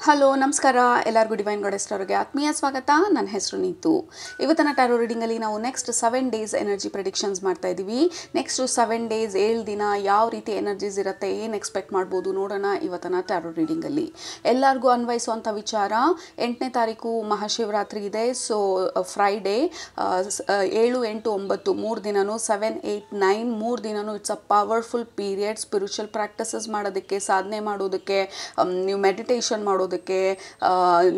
Hello ನಮಸ್ಕಾರ ಎಲ್ಲರಿಗೂ divine goddess ಟಾರೋಗೆ ಆತ್ಮೀಯ ಸ್ವಾಗತ. ನನ್ನ ಹೆಸರು ನೀತು. ಇವತ್ತಿನ ಟಾರೋ ರೀಡಿಂಗಲ್ಲಿ ನಾವು ನೆಕ್ಸ್ಟ್ 7 ಡೇಸ್ ಎನರ್ಜಿ ಪ್ರೆಡಿಕ್ಷನ್ಸ್ ಮಾಡ್ತಾ ಇದ್ದೀವಿ. ನೆಕ್ಸ್ಟ್ 7 ಡೇಸ್ 7 ದಿನ ಯಾವ ರೀತಿ ಎನರ್ಜೀಸ್ ಇರುತ್ತೆ, ಏನು ಎಕ್ಸ್ಪೆಕ್ಟ್ ಮಾಡ್ಬೋದು ನೋಡೋಣ ಇವತ್ತಿನ ಟಾರೋ ರೀಡಿಂಗಲ್ಲಿ. ಎಲ್ಲರಿಗೂ ಅನ್ವಯಿಸುವಂಥ ವಿಚಾರ, 8ನೇ ತಾರೀಕು ಮಹಾಶಿವರಾತ್ರಿ ಇದೆ. ಸೊ ಫ್ರೈಡೇ 7, 8, 9 3 ದಿನನೂ 7, 8, 9 3 ದಿನನೂ it's a powerful period. Spiritual practices ಮಾಡೋದಕ್ಕೆ, ಸಾಧನೆ ಮಾಡೋದಕ್ಕೆ, ನೀವು ಮೆಡಿಟೇಷನ್ ಮಾಡೋದಕ್ಕೆ,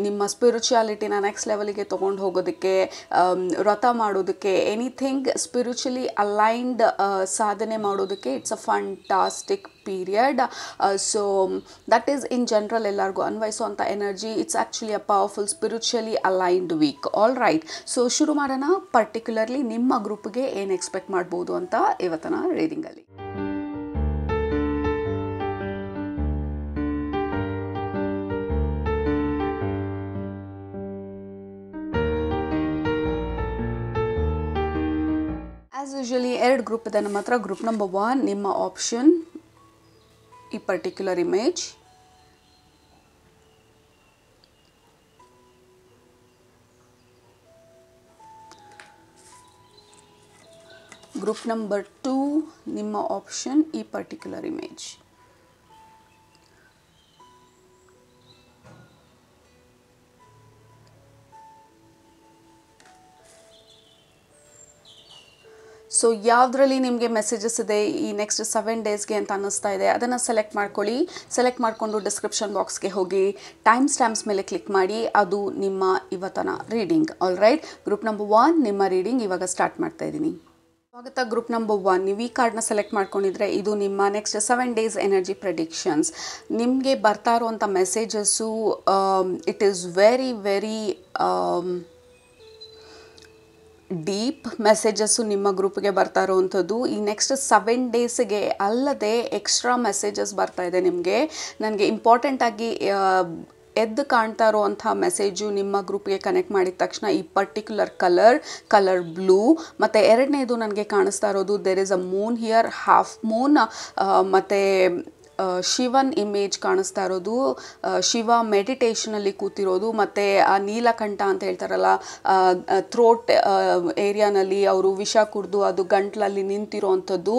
ನಿಮ್ಮ ಸ್ಪಿರಿಚುಯಾಲಿಟಿನ ನೆಕ್ಸ್ಟ್ ಲೆವೆಲ್ಗೆ ತೊಗೊಂಡು ಹೋಗೋದಕ್ಕೆ, ವ್ರತ ಮಾಡೋದಕ್ಕೆ, ಎನಿಥಿಂಗ್ ಸ್ಪಿರಿಚುಲಿ ಅಲೈನ್ಡ್ ಸಾಧನೆ ಮಾಡೋದಕ್ಕೆ it's a fantastic period. So that is in general ಎಲ್ಲರಿಗೂ ಅನ್ವಯಿಸುವಂಥ energy. It's actually a powerful spiritually aligned week. All right, so ಶುರು ಮಾಡೋಣ. ಪರ್ಟಿಕ್ಯುಲರ್ಲಿ ನಿಮ್ಮ ಗ್ರೂಪ್ಗೆ ಏನು ಎಕ್ಸ್ಪೆಕ್ಟ್ ಮಾಡ್ಬೋದು ಅಂತ ಇವತ್ತಿನ ರೀಡಿಂಗಲ್ಲಿ. ಆ್ಯಸ್ ಯೂಶುವಲಿ 2 ಗ್ರೂಪ್ ಇದೆ ನಮ್ಮ ಹತ್ರ. ಗ್ರೂಪ್ ನಂಬರ್ 1 ನಿಮ್ಮ ಆಪ್ಷನ್, ಈ ಪರ್ಟಿಕ್ಯುಲರ್ ಇಮೇಜ್. ಗ್ರೂಪ್ ನಂಬರ್ 2 ನಿಮ್ಮ ಆಪ್ಷನ್, ಈ ಪರ್ಟಿಕ್ಯುಲರ್ ಇಮೇಜ್. ಸೊ ಯಾವುದರಲ್ಲಿ ನಿಮಗೆ ಮೆಸೇಜಸ್ ಇದೆ ಈ ನೆಕ್ಸ್ಟ್ 7 ಡೇಸ್ಗೆ ಅಂತ ಅನ್ನಿಸ್ತಾ ಇದೆ, ಅದನ್ನು ಸೆಲೆಕ್ಟ್ ಮಾಡ್ಕೊಳ್ಳಿ. ಸೆಲೆಕ್ಟ್ ಮಾಡಿಕೊಂಡು ಡಿಸ್ಕ್ರಿಪ್ಷನ್ ಬಾಕ್ಸ್ಗೆ ಹೋಗಿ ಟೈಮ್ ಸ್ಟ್ಯಾಂಪ್ಸ್ ಮೇಲೆ ಕ್ಲಿಕ್ ಮಾಡಿ. ಅದು ನಿಮ್ಮ ಇವತ್ತಿನ reading. All right, group number 1 ನಿಮ್ಮ ರೀಡಿಂಗ್ ಇವಾಗ ಸ್ಟಾರ್ಟ್ ಮಾಡ್ತಾ ಇದ್ದೀನಿ. ಸ್ವಾಗತ. ಗ್ರೂಪ್ ನಂಬರ್ 1, ನೀವು ಈ ಕಾರ್ಡ್ನ ಸೆಲೆಕ್ಟ್ ಮಾಡ್ಕೊಂಡಿದ್ರೆ ಇದು ನಿಮ್ಮ ನೆಕ್ಸ್ಟ್ 7 ಡೇಸ್ ಎನರ್ಜಿ ಪ್ರೆಡಿಕ್ಷನ್ಸ್. ನಿಮಗೆ ಬರ್ತಾ ಇರುವಂಥ messages it is very very deep messages ನಿಮ್ಮ ಗ್ರೂಪ್ಗೆ ಬರ್ತಾ ಇರೋವಂಥದ್ದು. ಈ ನೆಕ್ಸ್ಟ್ 7 ಡೇಸ್ಗೆ ಅಲ್ಲದೆ ಎಕ್ಸ್ಟ್ರಾ ಮೆಸೇಜಸ್ ಬರ್ತಾ ಇದೆ ನಿಮಗೆ. ನನಗೆ ಇಂಪಾರ್ಟೆಂಟಾಗಿ ಎದ್ದು ಕಾಣ್ತಾ ಇರೋವಂಥ ಮೆಸೇಜು ನಿಮ್ಮ ಗ್ರೂಪ್ಗೆ ಕನೆಕ್ಟ್ ಮಾಡಿದ ತಕ್ಷಣ ಈ ಪರ್ಟಿಕ್ಯುಲರ್ ಕಲರ್ ಬ್ಲೂ. ಮತ್ತು ಎರಡನೇದು ನನಗೆ ಕಾಣಿಸ್ತಾ ಇರೋದು there is a moon here, half moon. ಮತ್ತು ಶಿವನ್ ಇಮೇಜ್ ಕಾಣಿಸ್ತಾ ಇರೋದು, ಶಿವ ಮೆಡಿಟೇಷನಲ್ಲಿ ಕೂತಿರೋದು. ಮತ್ತು ಆ ನೀಲಕಂಠ ಅಂತ ಹೇಳ್ತಾರಲ್ಲ, ಥ್ರೋಟ್ ಏರಿಯಾನಲ್ಲಿ ಅವರು ವಿಷ ಕುಡಿದು ಅದು ಗಂಟ್ಲಲ್ಲಿ ನಿಂತಿರೋವಂಥದ್ದು,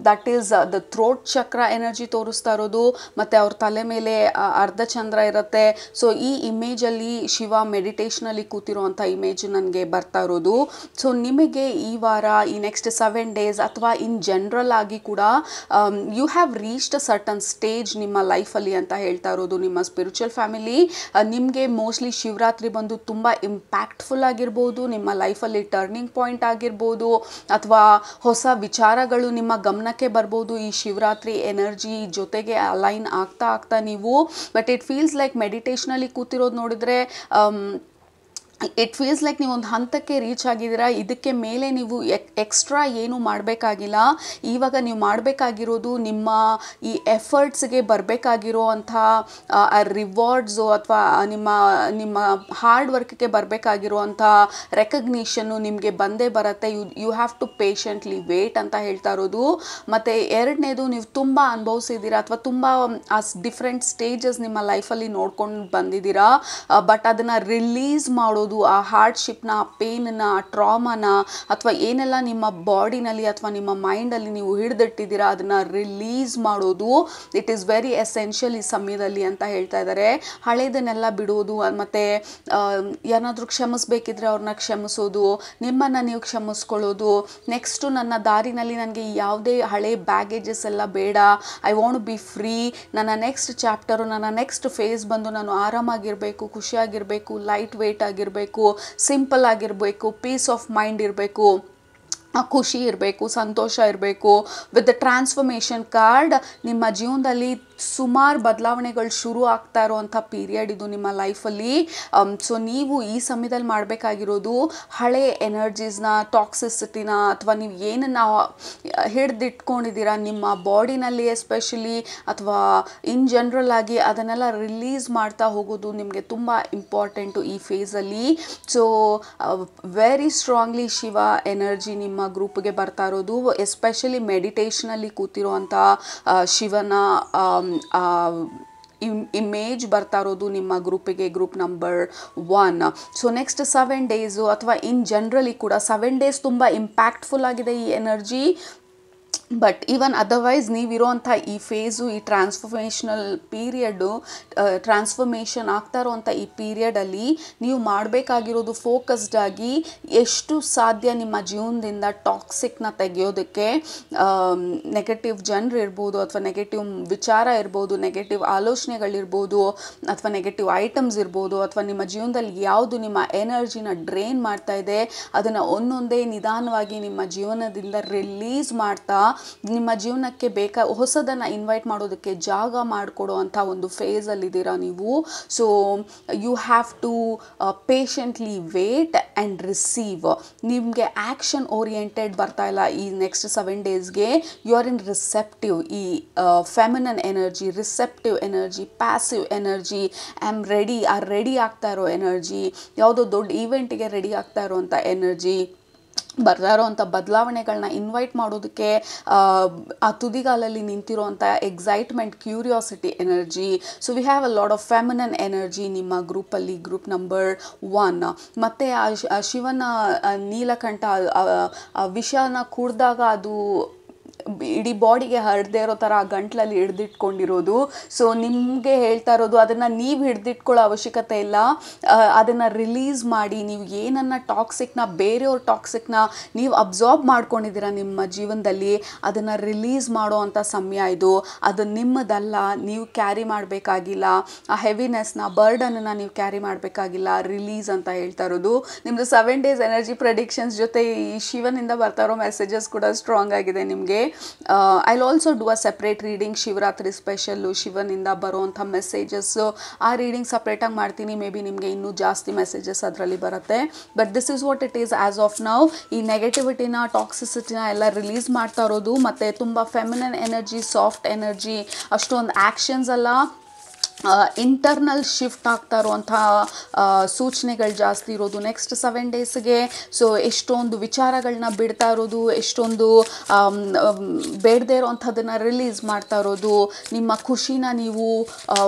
ದಟ್ ಈಸ್ ದ ಥ್ರೋಟ್ ಚಕ್ರ ಎನರ್ಜಿ ತೋರಿಸ್ತಾ ಇರೋದು. ಮತ್ತು ಅವ್ರ ತಲೆ ಮೇಲೆ ಅರ್ಧ ಚಂದ್ರ ಇರುತ್ತೆ. ಸೊ ಈ ಇಮೇಜಲ್ಲಿ ಶಿವ ಮೆಡಿಟೇಷನಲ್ಲಿ ಕೂತಿರೋವಂಥ ಇಮೇಜ್ ನನಗೆ ಬರ್ತಾ ಇರೋದು. ಸೊ ನಿಮಗೆ ಈ ವಾರ ಈ ನೆಕ್ಸ್ಟ್ 7 ಡೇಸ್ ಅಥವಾ ಇನ್ ಜನರಲ್ ಆಗಿ ಕೂಡ you have reached certain stage ನಿಮ್ಮ ಲೈಫಲ್ಲಿ ಅಂತ ಹೇಳ್ತಾ ಇರೋದು ನಿಮ್ಮ ಸ್ಪಿರಿಚುವಲ್ ಫ್ಯಾಮಿಲಿ. ನಿಮಗೆ ಮೋಸ್ಟ್ಲಿ ಶಿವರಾತ್ರಿ ಬಂದು ತುಂಬ ಇಂಪ್ಯಾಕ್ಟ್ಫುಲ್ ಆಗಿರ್ಬೋದು, ನಿಮ್ಮ ಲೈಫಲ್ಲಿ ಟರ್ನಿಂಗ್ ಪಾಯಿಂಟ್ ಆಗಿರ್ಬೋದು, ಅಥವಾ ಹೊಸ ವಿಚಾರಗಳು ನಿಮ್ಮ ಗಮನಕ್ಕೆ ಬರ್ಬೋದು ಈ ಶಿವರಾತ್ರಿ ಎನರ್ಜಿ ಜೊತೆಗೆ ಅಲೈನ್ ಆಗ್ತಾ ನೀವು. ಬಟ್ ಇಟ್ ಫೀಲ್ಸ್ ಲೈಕ್ ಮೆಡಿಟೇಷನಲ್ಲಿ ಕೂತಿರೋದು ನೋಡಿದರೆ ಇಟ್ ಫೀಲ್ಸ್ ಲೈಕ್ ನೀವು ಒಂದು ಹಂತಕ್ಕೆ ರೀಚ್ ಆಗಿದ್ದೀರಾ. ಇದಕ್ಕೆ ಮೇಲೆ ನೀವು ಎಕ್ಸ್ಟ್ರಾ ಏನೂ ಮಾಡಬೇಕಾಗಿಲ್ಲ. ಇವಾಗ ನೀವು ಮಾಡಬೇಕಾಗಿರೋದು ನಿಮ್ಮ ಈ ಎಫರ್ಟ್ಸ್ಗೆ ಬರಬೇಕಾಗಿರೋ ಅಂಥ ರಿವಾರ್ಡ್ಸು ಅಥವಾ ನಿಮ್ಮ ಹಾರ್ಡ್ ವರ್ಕ್ಗೆ ಬರಬೇಕಾಗಿರೋ ಅಂಥ ರೆಕಗ್ನಿಷನ್ನು ನಿಮಗೆ ಬಂದೇ ಬರುತ್ತೆ. You have to patiently wait ಅಂತ ಹೇಳ್ತಾ ಇರೋದು. ಮತ್ತು ಎರಡನೇದು, ನೀವು ತುಂಬ ಅನುಭವಿಸಿದ್ದೀರಾ ಅಥವಾ ತುಂಬ ಆ ಡಿಫ್ರೆಂಟ್ ಸ್ಟೇಜಸ್ ನಿಮ್ಮ ಲೈಫಲ್ಲಿ ನೋಡ್ಕೊಂಡು ಬಂದಿದ್ದೀರಾ. ಬಟ್ ಅದನ್ನು ರಿಲೀಸ್ ಮಾಡೋದು, ಆ ಹಾರ್ಡ್ಶಿಪ್ನ, ಆ ಪೇನನ್ನ, ಆ ಟ್ರಾಮಾನ, ಅಥವಾ ಏನೆಲ್ಲ ನಿಮ್ಮ ಬಾಡಿನಲ್ಲಿ ಅಥವಾ ನಿಮ್ಮ ಮೈಂಡಲ್ಲಿ ನೀವು ಹಿಡಿದಿಟ್ಟಿದ್ದೀರಾ ಅದನ್ನು ರಿಲೀಸ್ ಮಾಡೋದು ಇಟ್ ಈಸ್ ವೆರಿ ಎಸೆನ್ಷಿಯಲ್ ಈ ಸಮಯದಲ್ಲಿ ಅಂತ ಹೇಳ್ತಾ ಇದ್ದಾರೆ. ಹಳೇದನ್ನೆಲ್ಲ ಬಿಡೋದು, ಮತ್ತು ಏನಾದರೂ ಕ್ಷಮಿಸ್ಬೇಕಿದ್ರೆ ಅವ್ರನ್ನ ಕ್ಷಮಿಸೋದು, ನಿಮ್ಮನ್ನು ನೀವು ಕ್ಷಮಿಸ್ಕೊಳ್ಳೋದು. ನೆಕ್ಸ್ಟು ನನ್ನ ದಾರಿನಲ್ಲಿ ನನಗೆ ಯಾವುದೇ ಹಳೆ ಬ್ಯಾಗೇಜಸ್ ಎಲ್ಲ ಬೇಡ, ಐ ವಾಂಟ್ ಬಿ ಫ್ರೀ. ನನ್ನ ನೆಕ್ಸ್ಟ್ ಚಾಪ್ಟರು, ನನ್ನ ನೆಕ್ಸ್ಟ್ ಫೇಸ್ ಬಂದು ನಾನು ಆರಾಮಾಗಿರಬೇಕು, ಖುಷಿಯಾಗಿರಬೇಕು, ಲೈಟ್ ವೇಟ್ ಆಗಿರಬೇಕು, ಸಿಂಪಲ್ ಆಗಿರಬೇಕು, ಪೀಸ್ ಆಫ್ ಮೈಂಡ್ ಇರಬೇಕು, ಖುಷಿ ಇರಬೇಕು, ಸಂತೋಷ ಇರಬೇಕು. ವಿತ್ ದ ಟ್ರಾನ್ಸ್ಫಾರ್ಮೇಷನ್ ಕಾರ್ಡ್ ನಿಮ್ಮ ಜೀವನದಲ್ಲಿ ಸುಮಾರು ಬದಲಾವಣೆಗಳು ಶುರು ಆಗ್ತಾ ಇರೋವಂಥ ಪೀರಿಯಡ್ ಇದು ನಿಮ್ಮ ಲೈಫಲ್ಲಿ. ಸೊ ನೀವು ಈ ಸಮಯದಲ್ಲಿ ಮಾಡಬೇಕಾಗಿರೋದು ಹಳೆ ಎನರ್ಜೀಸ್ನ, ಟಾಕ್ಸಿಸಿಟಿನ, ಅಥವಾ ನೀವು ಏನನ್ನು ಹಿಡಿದಿಟ್ಕೊಂಡಿದ್ದೀರಾ ನಿಮ್ಮ ಬಾಡಿನಲ್ಲಿ ಎಸ್ಪೆಷಲಿ ಅಥವಾ ಇನ್ ಜನರಲ್ ಆಗಿ, ಅದನ್ನೆಲ್ಲ ರಿಲೀಸ್ ಮಾಡ್ತಾ ಹೋಗೋದು ನಿಮಗೆ ತುಂಬ ಇಂಪಾರ್ಟೆಂಟು ಈ ಫೇಸಲ್ಲಿ. So very strongly Shiva energy ನಿಮ್ಮ ಗ್ರೂಪ್ಗೆ ಬರ್ತಾ ಇರೋದು, ಎಸ್ಪೆಷಲಿ ಮೆಡಿಟೇಷನಲ್ಲಿ ಕೂತಿರುವಂಥ ಶಿವನ ಇಮೇಜ್ ಬರ್ತಾ ಇರೋದು ನಿಮ್ಮ ಗ್ರೂಪಿಗೆ, group number 1. So next 7 days ಅಥವಾ ಇನ್ ಜನರಲಿ ಕೂಡ 7 ಡೇಸ್ ತುಂಬ ಇಂಪ್ಯಾಕ್ಟ್ಫುಲ್ ಆಗಿದೆ ಈ ಎನರ್ಜಿ. ಬಟ್ ಈವನ್ ಅದರ್ವೈಸ್ ನೀವಿರೋಂಥ ಈ ಫೇಸು, ಈ ಟ್ರಾನ್ಸ್ಫಾರ್ಮೇಷನಲ್ ಪೀರಿಯಡ್ಡು, ಟ್ರಾನ್ಸ್ಫಾರ್ಮೇಷನ್ ಆಗ್ತಾ ಇರೋವಂಥ ಈ ಪೀರಿಯಡಲ್ಲಿ ನೀವು ಮಾಡಬೇಕಾಗಿರೋದು ಫೋಕಸ್ಡ್ ಆಗಿ ಎಷ್ಟು ಸಾಧ್ಯ ನಿಮ್ಮ ಜೀವನದಿಂದ ಟಾಕ್ಸಿಕ್ನ ತೆಗೆಯೋದಕ್ಕೆ. ನೆಗೆಟಿವ್ ಜನರು ಇರ್ಬೋದು, ಅಥವಾ ನೆಗೆಟಿವ್ ವಿಚಾರ ಇರ್ಬೋದು, ನೆಗೆಟಿವ್ ಆಲೋಚನೆಗಳಿರ್ಬೋದು, ಅಥವಾ ನೆಗೆಟಿವ್ ಐಟಮ್ಸ್ ಇರ್ಬೋದು, ಅಥವಾ ನಿಮ್ಮ ಜೀವನದಲ್ಲಿ ಯಾವುದು ನಿಮ್ಮ ಎನರ್ಜಿನ ಡ್ರೈನ್ ಮಾಡ್ತಾ ಇದೆ ಅದನ್ನು ಒಂದೊಂದೇ ನಿಧಾನವಾಗಿ ನಿಮ್ಮ ಜೀವನದಿಂದ ರಿಲೀಸ್ ಮಾಡ್ತಾ ನಿಮ್ಮ ಜೀವನಕ್ಕೆ ಹೊಸದನ್ನು ಇನ್ವೈಟ್ ಮಾಡೋದಕ್ಕೆ ಜಾಗ ಮಾಡಿಕೊಡೋ ಅಂಥ ಒಂದು ಫೇಸಲ್ಲಿದ್ದೀರಾ ನೀವು. So you have to patiently wait and receive. ನಿಮಗೆ ಆ್ಯಕ್ಷನ್ ಓರಿಯೆಂಟೆಡ್ ಬರ್ತಾ ಇಲ್ಲ ಈ ನೆಕ್ಸ್ಟ್ 7 ಡೇಸ್ಗೆ. You are in receptive. ಈ feminine energy, receptive energy, passive energy, ready ಆಗ್ತಾ ಇರೋ ಎನರ್ಜಿ, ಯಾವುದೋ ದೊಡ್ಡ ಈವೆಂಟಿಗೆ ರೆಡಿ ಆಗ್ತಾ ಇರೋವಂಥ ಎನರ್ಜಿ, ಬರ್ತಾ ಇರೋವಂಥ ಬದಲಾವಣೆಗಳನ್ನ ಇನ್ವೈಟ್ ಮಾಡೋದಕ್ಕೆ ಆ ತುದಿಗಾಲಲ್ಲಿ ನಿಂತಿರೋವಂಥ excitement, curiosity energy. So we have a lot of feminine energy ನಿಮ್ಮ ಗ್ರೂಪಲ್ಲಿ, ಗ್ರೂಪ್ ನಂಬರ್ 1. ಮತ್ತು ಆ ಶಿವನ ನೀಲಕಂಠ ವಿಷನ ಕುಡಿದಾಗ ಅದು ಇಡೀ ಬಾಡಿಗೆ ಹರಡದೇ ಇರೋ ಥರ ಆ ಗಂಟ್ಲಲ್ಲಿ ಹಿಡ್ದಿಟ್ಕೊಂಡಿರೋದು. ಸೊ ನಿಮಗೆ ಹೇಳ್ತಾ ಇರೋದು ಅದನ್ನು ನೀವು ಹಿಡ್ದಿಟ್ಕೊಳ್ಳೋ ಅವಶ್ಯಕತೆ ಇಲ್ಲ, ಅದನ್ನು ರಿಲೀಸ್ ಮಾಡಿ. ನೀವು ಏನನ್ನ ಟಾಕ್ಸಿಕ್ನ, ಬೇರೆಯವ್ರ ಟಾಕ್ಸಿಕ್ನ ನೀವು ಅಬ್ಸಾರ್ಬ್ ಮಾಡ್ಕೊಂಡಿದ್ದೀರ ನಿಮ್ಮ ಜೀವನದಲ್ಲಿ, ಅದನ್ನು ರಿಲೀಸ್ ಮಾಡೋ ಅಂಥ ಸಮಯ ಇದು. ಅದು ನಿಮ್ಮದಲ್ಲ, ನೀವು ಕ್ಯಾರಿ ಮಾಡಬೇಕಾಗಿಲ್ಲ. ಆ ಹೆವಿನೆಸ್ನ, ಬರ್ಡನನ್ನು ನೀವು ಕ್ಯಾರಿ ಮಾಡಬೇಕಾಗಿಲ್ಲ. ರಿಲೀಸ್ ಅಂತ ಹೇಳ್ತಾ ಇರೋದು. ನಿಮ್ಮದು 7 ಡೇಸ್ ಎನರ್ಜಿ ಪ್ರೆಡಿಕ್ಷನ್ಸ್ ಜೊತೆ ಈ ಶಿವನಿಂದ ಬರ್ತಾ ಇರೋ ಮೆಸೇಜಸ್ ಕೂಡ ಸ್ಟ್ರಾಂಗ್ ಆಗಿದೆ ನಿಮಗೆ. I'll also do a separate reading, Shivaratri special, ಶಿವನಿಂದ ಬರೋವಂಥ ಮೆಸೇಜಸ್ಸು. ಆ ರೀಡಿಂಗ್ ಸಪ್ರೇಟಾಗಿ ಮಾಡ್ತೀನಿ. ಮೇ ಬಿ ನಿಮಗೆ ಇನ್ನೂ ಜಾಸ್ತಿ ಮೆಸೇಜಸ್ ಅದರಲ್ಲಿ ಬರುತ್ತೆ. But this is what it is as of now. ಈ ನೆಗೆಟಿವಿಟಿನ, ಟಾಕ್ಸಿಸಿಟಿನ ಎಲ್ಲ ರಿಲೀಸ್ ಮಾಡ್ತಾ ಇರೋದು. ಮತ್ತು ತುಂಬ ಫೆಮಿನನ್ ಎನರ್ಜಿ, ಸಾಫ್ಟ್ ಎನರ್ಜಿ, ಅಷ್ಟೊಂದು ಆ್ಯಕ್ಷನ್ಸ್ ಅಲ್ಲ, ಇಂಟರ್ನಲ್ ಶಿಫ್ಟ್ ಆಗ್ತಾ ಇರುವಂಥ ಸೂಚನೆಗಳು ಜಾಸ್ತಿ ಇರೋದು ನೆಕ್ಸ್ಟ್ 7 ಡೇಸ್ಗೆ. ಸೊ ಎಷ್ಟೊಂದು ವಿಚಾರಗಳನ್ನ ಬಿಡ್ತಾ ಇರೋದು, ಎಷ್ಟೊಂದು ಬೇಡದೇ ಇರೋವಂಥದ್ದನ್ನು ರಿಲೀಸ್ ಮಾಡ್ತಾ ಇರೋದು. ನಿಮ್ಮ ಖುಷಿನ ನೀವು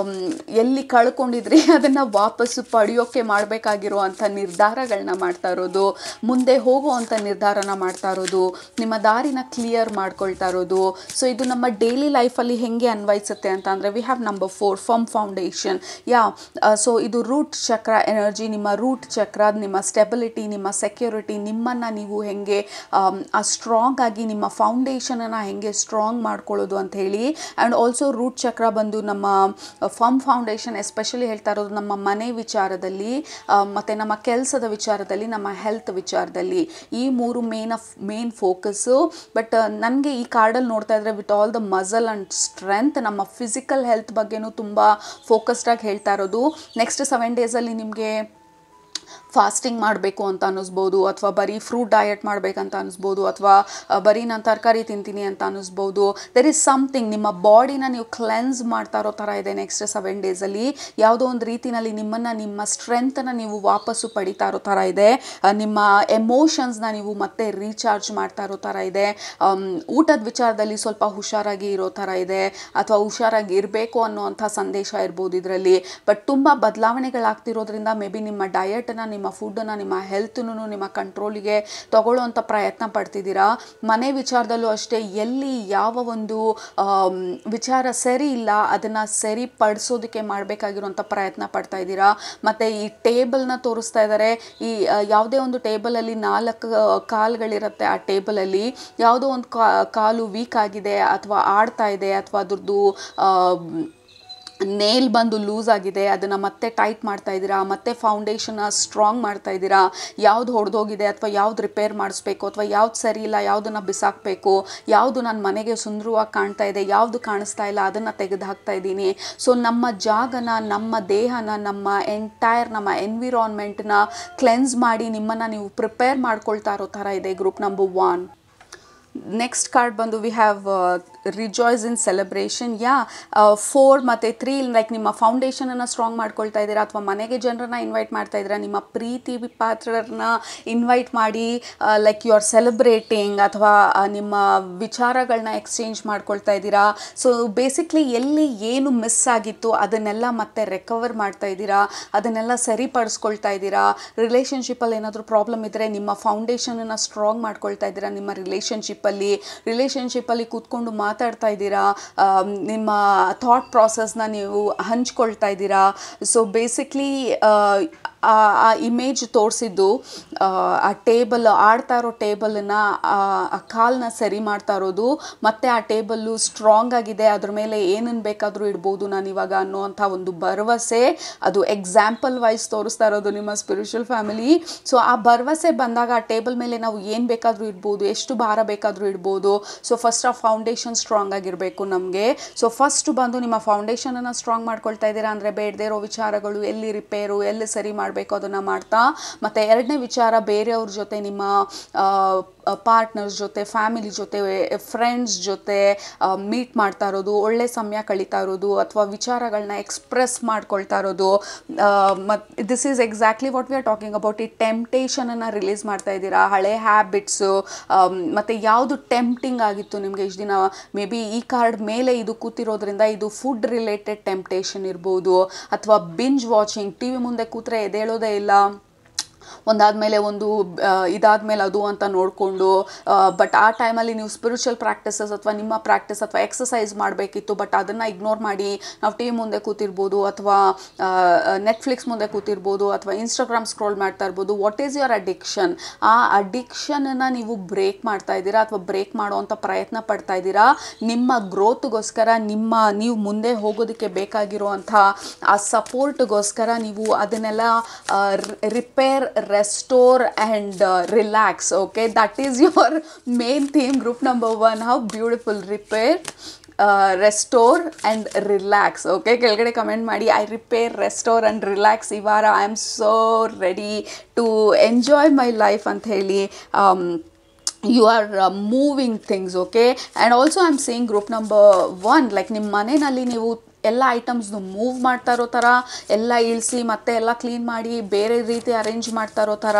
ಎಲ್ಲಿ ಕಳ್ಕೊಂಡಿದ್ರಿ ಅದನ್ನು ವಾಪಸ್ಸು ಪಡೆಯೋಕ್ಕೆ ಮಾಡಬೇಕಾಗಿರುವಂಥ ನಿರ್ಧಾರಗಳನ್ನ ಮಾಡ್ತಾ ಇರೋದು, ಮುಂದೆ ಹೋಗುವಂಥ ನಿರ್ಧಾರನ ಮಾಡ್ತಾ ಇರೋದು, ನಿಮ್ಮ ದಾರಿನ ಕ್ಲಿಯರ್ ಮಾಡ್ಕೊಳ್ತಾ ಇರೋದು. ಸೊ ಇದು ನಮ್ಮ ಡೈಲಿ ಲೈಫಲ್ಲಿ ಹೇಗೆ ಅನ್ವಯಿಸುತ್ತೆ ಅಂತ ಅಂದರೆ, we have number 4 firm foundation. So ಇದು ರೂಟ್ ಚಕ್ರ ಎನರ್ಜಿ. ನಿಮ್ಮ ರೂಟ್ ಚಕ್ರ, ನಿಮ್ಮ ಸ್ಟೆಬಿಲಿಟಿ, ನಿಮ್ಮ ಸೆಕ್ಯೂರಿಟಿ, ನಿಮ್ಮನ್ನು ನೀವು ಹೇಗೆ ಸ್ಟ್ರಾಂಗ್ ಆಗಿ ನಿಮ್ಮ ಫೌಂಡೇಶನನ್ನು ಹೇಗೆ ಸ್ಟ್ರಾಂಗ್ ಮಾಡ್ಕೊಳ್ಳೋದು ಅಂತ ಹೇಳಿ. ಆ್ಯಂಡ್ ಆಲ್ಸೋ ರೂಟ್ ಚಕ್ರ ಬಂದು ನಮ್ಮ ಫರ್ಮ್ ಫೌಂಡೇಶನ್ ಎಸ್ಪೆಷಲಿ ಹೇಳ್ತಾ ಇರೋದು ನಮ್ಮ ಮನೆ ವಿಚಾರದಲ್ಲಿ, ಮತ್ತು ನಮ್ಮ ಕೆಲಸದ ವಿಚಾರದಲ್ಲಿ, ನಮ್ಮ ಹೆಲ್ತ್ ವಿಚಾರದಲ್ಲಿ. ಈ 3 ಮೇನ್ ಫೋಕಸ್ಸು. ಬಟ್ ನನಗೆ ಈ ಕಾರ್ಡಲ್ಲಿ ನೋಡ್ತಾ ಇದ್ದರೆ with all the muscle and strength, ನಮ್ಮ ಫಿಸಿಕಲ್ ಹೆಲ್ತ್ ಬಗ್ಗೆನೂ ತುಂಬ ಫೋಕಸ್ಡಾಗಿ ಹೇಳ್ತಾ ಇರೋದು. ನೆಕ್ಸ್ಟ್ 7 ಡೇಸಲ್ಲಿ ನಿಮಗೆ ಫಾಸ್ಟಿಂಗ್ ಮಾಡಬೇಕು ಅಂತ ಅನ್ನಿಸ್ಬೋದು, ಅಥವಾ ಬರೀ ಫ್ರೂಟ್ ಡಯಟ್ ಮಾಡಬೇಕಂತ ಅನ್ನಿಸ್ಬೋದು, ಅಥವಾ ಬರೀ ನಾನು ತರಕಾರಿ ತಿಂತೀನಿ ಅಂತ ಅನ್ನಿಸ್ಬೋದು. ದೆರ್ ಈಸ್ ಸಮಥಿಂಗ್, ನಿಮ್ಮ ಬಾಡಿನ ನೀವು ಕ್ಲೆನ್ಸ್ ಮಾಡ್ತಾ ಇರೋ ಥರ ಇದೆ ನೆಕ್ಸ್ಟ್ 7 ಡೇಸಲ್ಲಿ. ಯಾವುದೋ ಒಂದು ರೀತಿಯಲ್ಲಿ ನಿಮ್ಮ ಸ್ಟ್ರೆಂತನ್ನು ನೀವು ವಾಪಸ್ಸು ಪಡಿತಾ ಇರೋ ಥರ ಇದೆ. ನಿಮ್ಮ ಎಮೋಷನ್ಸ್ನ ನೀವು ಮತ್ತೆ ರೀಚಾರ್ಜ್ ಮಾಡ್ತಾ ಇರೋ ಥರ ಇದೆ. ಊಟದ ವಿಚಾರದಲ್ಲಿ ಸ್ವಲ್ಪ ಹುಷಾರಾಗಿ ಇರೋ ಥರ ಇದೆ, ಅಥವಾ ಹುಷಾರಾಗಿ ಇರಬೇಕು ಅನ್ನೋವಂಥ ಸಂದೇಶ ಇರ್ಬೋದು ಇದರಲ್ಲಿ. ಬಟ್ ತುಂಬ ಬದಲಾವಣೆಗಳಾಗ್ತಿರೋದ್ರಿಂದ ಮೇ ಬಿ ನಿಮ್ಮ ಡಯಟನ್ನು, ನಿಮ್ಮ ಫುಡ್ಡನ್ನು, ನಿಮ್ಮ ಹೆಲ್ತನ್ನು ನಿಮ್ಮ ಕಂಟ್ರೋಲಿಗೆ ತಗೊಳ್ಳೋವಂಥ ಪ್ರಯತ್ನ ಪಡ್ತಿದ್ದೀರಾ. ಮನೆ ವಿಚಾರದಲ್ಲೂ ಅಷ್ಟೇ, ಎಲ್ಲಿ ಯಾವ ಒಂದು ವಿಚಾರ ಸರಿ ಇಲ್ಲ ಅದನ್ನು ಸರಿಪಡಿಸೋದಕ್ಕೆ ಮಾಡಬೇಕಾಗಿರುವಂಥ ಪ್ರಯತ್ನ ಪಡ್ತಾ ಇದ್ದೀರಾ. ಮತ್ತು ಈ ಟೇಬಲ್ನ ತೋರಿಸ್ತಾ ಇದ್ದಾರೆ. ಈ ಯಾವುದೇ ಒಂದು ಟೇಬಲಲ್ಲಿ 4 ಕಾಲುಗಳಿರುತ್ತೆ. ಆ ಟೇಬಲಲ್ಲಿ ಯಾವುದೋ ಒಂದು ಕಾಲು ವೀಕ್ ಆಗಿದೆ, ಅಥವಾ ಆಡ್ತಾ ಇದೆ, ಅಥವಾ ಅದ್ರದ್ದು ನೇಲ್ ಬಂದು ಲೂಸ್ ಆಗಿದೆ, ಅದನ್ನು ಮತ್ತೆ ಟೈಟ್ ಮಾಡ್ತಾ ಇದ್ದೀರಾ, ಮತ್ತೆ ಫೌಂಡೇಶನ್ನ ಸ್ಟ್ರಾಂಗ್ ಮಾಡ್ತಾ ಇದ್ದೀರಾ. ಯಾವುದು ಹೊಡೆದೋಗಿದೆ, ಅಥವಾ ಯಾವ್ದು ರಿಪೇರ್ ಮಾಡಿಸ್ಬೇಕು, ಅಥವಾ ಯಾವ್ದು ಸರಿ ಇಲ್ಲ, ಯಾವುದನ್ನು ಬಿಸಾಕಬೇಕು, ಯಾವುದು ನನ್ನ ಮನೆಗೆ ಸುಂದರವಾಗಿ ಕಾಣ್ತಾ ಇದೆ, ಯಾವುದು ಕಾಣಿಸ್ತಾ ಇಲ್ಲ ಅದನ್ನು ತೆಗೆದು ಹಾಕ್ತಾ ಇದ್ದೀನಿ. ಸೊ ನಮ್ಮ ಜಾಗನ, ನಮ್ಮ ದೇಹನ, ನಮ್ಮ ನಮ್ಮ ಎನ್ವಿರಾನ್ಮೆಂಟ್ನ ಕ್ಲೆನ್ಸ್ ಮಾಡಿ ನಿಮ್ಮನ್ನು ನೀವು ಪ್ರಿಪೇರ್ ಮಾಡ್ಕೊಳ್ತಾ ಇರೋ ಥರ ಇದೆ ಗ್ರೂಪ್ ನಂಬರ್ 1. ನೆಕ್ಸ್ಟ್ ಕಾರ್ಡ್ ಬಂದು we have rejoice in celebration. 4 ಮತ್ತು 3 ಲೈಕ್ ನಿಮ್ಮ ಫೌಂಡೇಶನನ್ನು ಸ್ಟ್ರಾಂಗ್ ಮಾಡ್ಕೊಳ್ತಾ ಇದ್ದೀರಾ, ಅಥವಾ ಮನೆಗೆ ಜನರನ್ನ ಇನ್ವೈಟ್ ಮಾಡ್ತಾ ಇದ್ದೀರಾ, ನಿಮ್ಮ ಪ್ರೀತಿ ಪಾತ್ರರನ್ನ ಇನ್ವೈಟ್ ಮಾಡಿ ಲೈಕ್ ಯು ಆರ್ ಸೆಲೆಬ್ರೇಟಿಂಗ್, ಅಥವಾ ನಿಮ್ಮ ವಿಚಾರಗಳನ್ನ ಎಕ್ಸ್ಚೇಂಜ್ ಮಾಡ್ಕೊಳ್ತಾ ಇದ್ದೀರಾ. ಸೊ ಬೇಸಿಕ್ಲಿ ಎಲ್ಲಿ ಏನು ಮಿಸ್ ಆಗಿತ್ತು ಅದನ್ನೆಲ್ಲ ಮತ್ತೆ ರಿಕವರ್ ಮಾಡ್ತಾ ಇದ್ದೀರಾ, ಅದನ್ನೆಲ್ಲ ಸರಿಪಡಿಸ್ಕೊಳ್ತಾ ಇದ್ದೀರಾ. ರಿಲೇಷನ್ಶಿಪ್ಪಲ್ಲಿ ಏನಾದರೂ ಪ್ರಾಬ್ಲಮ್ ಇದ್ದರೆ ನಿಮ್ಮ ಫೌಂಡೇಶನನ್ನು ಸ್ಟ್ರಾಂಗ್ ಮಾಡ್ಕೊಳ್ತಾ ಇದ್ದೀರಾ. ನಿಮ್ಮ ರಿಲೇಷನ್ಶಿಪ್ಪಲ್ಲಿ ಕೂತ್ಕೊಂಡು ಮಾತಾಡ್ತಾ ಇದ್ದೀರಾ, ನಿಮ್ಮ ಥಾಟ್ ಪ್ರಾಸೆಸ್ನ ನೀವು ಹಂಚ್ಕೊಳ್ತಾ ಇದ್ದೀರಾ. ಸೊ ಬೇಸಿಕ್ಲಿ ಆ ಇಮೇಜ್ ತೋರಿಸಿದ್ದು ಆ ಟೇಬಲ್, ಆಡ್ತಾ ಇರೋ ಟೇಬಲನ್ನು ಆ ಕಾಲನ್ನ ಸರಿ ಮಾಡ್ತಾ ಇರೋದು, ಮತ್ತು ಆ ಟೇಬಲ್ಲು ಸ್ಟ್ರಾಂಗ್ ಆಗಿದೆ, ಅದ್ರ ಮೇಲೆ ಏನನ್ನು ಬೇಕಾದರೂ ಇಡ್ಬೋದು ನಾನು ಇವಾಗ ಅನ್ನೋವಂಥ ಒಂದು ಭರವಸೆ, ಅದು ಎಕ್ಸಾಂಪಲ್ ವೈಸ್ ತೋರಿಸ್ತಾ ಇರೋದು ನಿಮ್ಮ ಸ್ಪಿರಿಚುವಲ್ ಫ್ಯಾಮಿಲಿ. ಸೊ ಆ ಭರವಸೆ ಬಂದಾಗ ಆ ಟೇಬಲ್ ಮೇಲೆ ನಾವು ಏನು ಬೇಕಾದರೂ ಇಡ್ಬೋದು, ಎಷ್ಟು ಭಾರ ಬೇಕಾದರೂ ಇಡ್ಬೋದು. ಸೊ ಫಸ್ಟ್ ಆ ಫೌಂಡೇಶನ್ ಸ್ಟ್ರಾಂಗ್ ಆಗಿರಬೇಕು ನಮಗೆ. ಸೊ ಫಸ್ಟ್ ಬಂದು ನಿಮ್ಮ ಫೌಂಡೇಶನನ್ನು ಸ್ಟ್ರಾಂಗ್ ಮಾಡ್ಕೊಳ್ತಾ ಇದ್ದೀರಾ ಅಂದರೆ ಬೇಡದೇ ಇರೋ ವಿಚಾರಗಳು ಎಲ್ಲಿ ರಿಪೇರು, ಎಲ್ಲಿ ಸರಿ ಮಾಡಬೇಕು ಅದನ್ನು ಮಾಡ್ತಾ, ಮತ್ತು ಎರಡನೇ ವಿಚಾರ ಬೇರೆಯವ್ರ ಜೊತೆ, ನಿಮ್ಮ ಪಾರ್ಟ್ನರ್ಸ್ ಜೊತೆ, ಫ್ಯಾಮಿಲಿ ಜೊತೆ, ಫ್ರೆಂಡ್ಸ್ ಜೊತೆ ಮೀಟ್ ಮಾಡ್ತಾ ಇರೋದು, ಒಳ್ಳೆ ಸಮಯ ಕಳೀತಾ ಇರೋದು, ಅಥವಾ ವಿಚಾರಗಳನ್ನ ಎಕ್ಸ್ಪ್ರೆಸ್ ಮಾಡ್ಕೊಳ್ತಾ ಇರೋದು. ಮತ್ತು this is exactly what we are talking about. ಈ ಟೆಂಪ್ಟೇಷನನ್ನು ರಿಲೀಸ್ ಮಾಡ್ತಾ ಇದ್ದೀರಾ, ಹಳೆ ಹ್ಯಾಬಿಟ್ಸು, ಮತ್ತು ಯಾವುದು ಟೆಂಪ್ಟಿಂಗ್ ಆಗಿತ್ತು ನಿಮಗೆ ಇಷ್ಟು ದಿನ. ಮೇ ಬಿ ಈ ಕಾರ್ಡ್ ಮೇಲೆ ಇದು ಕೂತಿರೋದ್ರಿಂದ ಇದು ಫುಡ್ ರಿಲೇಟೆಡ್ ಟೆಂಪ್ಟೇಷನ್ ಇರ್ಬೋದು, ಅಥವಾ ಬಿಂಜ್ ವಾಚಿಂಗ್, ಟಿ ವಿ ಮುಂದೆ ಕೂತ್ರೆ ಎದ್ದೇಳೋದೇ ಇಲ್ಲ, ಒಂದಾದಮೇಲೆ ಒಂದು ಇದಾದಮೇಲೆ ಅದು ಅಂತ ನೋಡಿಕೊಂಡು. ಬಟ್ ಆ ಟೈಮಲ್ಲಿ ನೀವು ಸ್ಪಿರಿಚುವಲ್ ಪ್ರಾಕ್ಟೀಸಸ್ ಅಥವಾ ನಿಮ್ಮ ಪ್ರಾಕ್ಟೀಸ್ ಅಥವಾ ಎಕ್ಸಸೈಸ್ ಮಾಡಬೇಕಿತ್ತು, ಬಟ್ ಅದನ್ನು ಇಗ್ನೋರ್ ಮಾಡಿ ನಾವು ಟಿ ವಿ ಮುಂದೆ ಕೂತಿರ್ಬೋದು, ಅಥವಾ ನೆಟ್ಫ್ಲಿಕ್ಸ್ ಮುಂದೆ ಕೂತಿರ್ಬೋದು, ಅಥವಾ ಇನ್ಸ್ಟಾಗ್ರಾಮ್ ಸ್ಕ್ರೋಲ್ ಮಾಡ್ತಾ ಇರ್ಬೋದು. What is your addiction? ಆ ಅಡಿಕ್ಷನನ್ನು ನೀವು ಬ್ರೇಕ್ ಮಾಡ್ತಾ ಇದ್ದೀರಾ, ಅಥವಾ ಬ್ರೇಕ್ ಮಾಡುವಂಥ ಪ್ರಯತ್ನ ಪಡ್ತಾ ಇದ್ದೀರಾ. ನಿಮ್ಮ ಗ್ರೋತ್ಗೋಸ್ಕರ, ನೀವು ಮುಂದೆ ಹೋಗೋದಕ್ಕೆ ಬೇಕಾಗಿರುವಂಥ ಆ ಸಪೋರ್ಟ್ಗೋಸ್ಕರ ನೀವು ಅದನ್ನೆಲ್ಲ repair, restore and relax. Okay, that is your main theme, group number 1. How beautiful. Repair, restore and relax. Okay, ಕೆಳಗಡೆ ಕಮೆಂಟ್ ಮಾಡಿ, I repair, restore and relax ಈ ವಾರ. I am so ready to enjoy my life ಅಂತ ಹೇಳಿ. You are moving things. Okay, and also I'm saying group number 1, like ನಿಮ್ಮ ಮನೆಯಲ್ಲಿ ನೀವು ಎಲ್ಲ ಐಟಮ್ಸ್ನು ಮೂವ್ ಮಾಡ್ತಾ ಇರೋ ಥರ, ಎಲ್ಲ ಇಳಿಸಿ ಮತ್ತೆ ಎಲ್ಲ ಕ್ಲೀನ್ ಮಾಡಿ ಬೇರೆ ರೀತಿ ಅರೇಂಜ್ ಮಾಡ್ತಾ ಇರೋ ಥರ,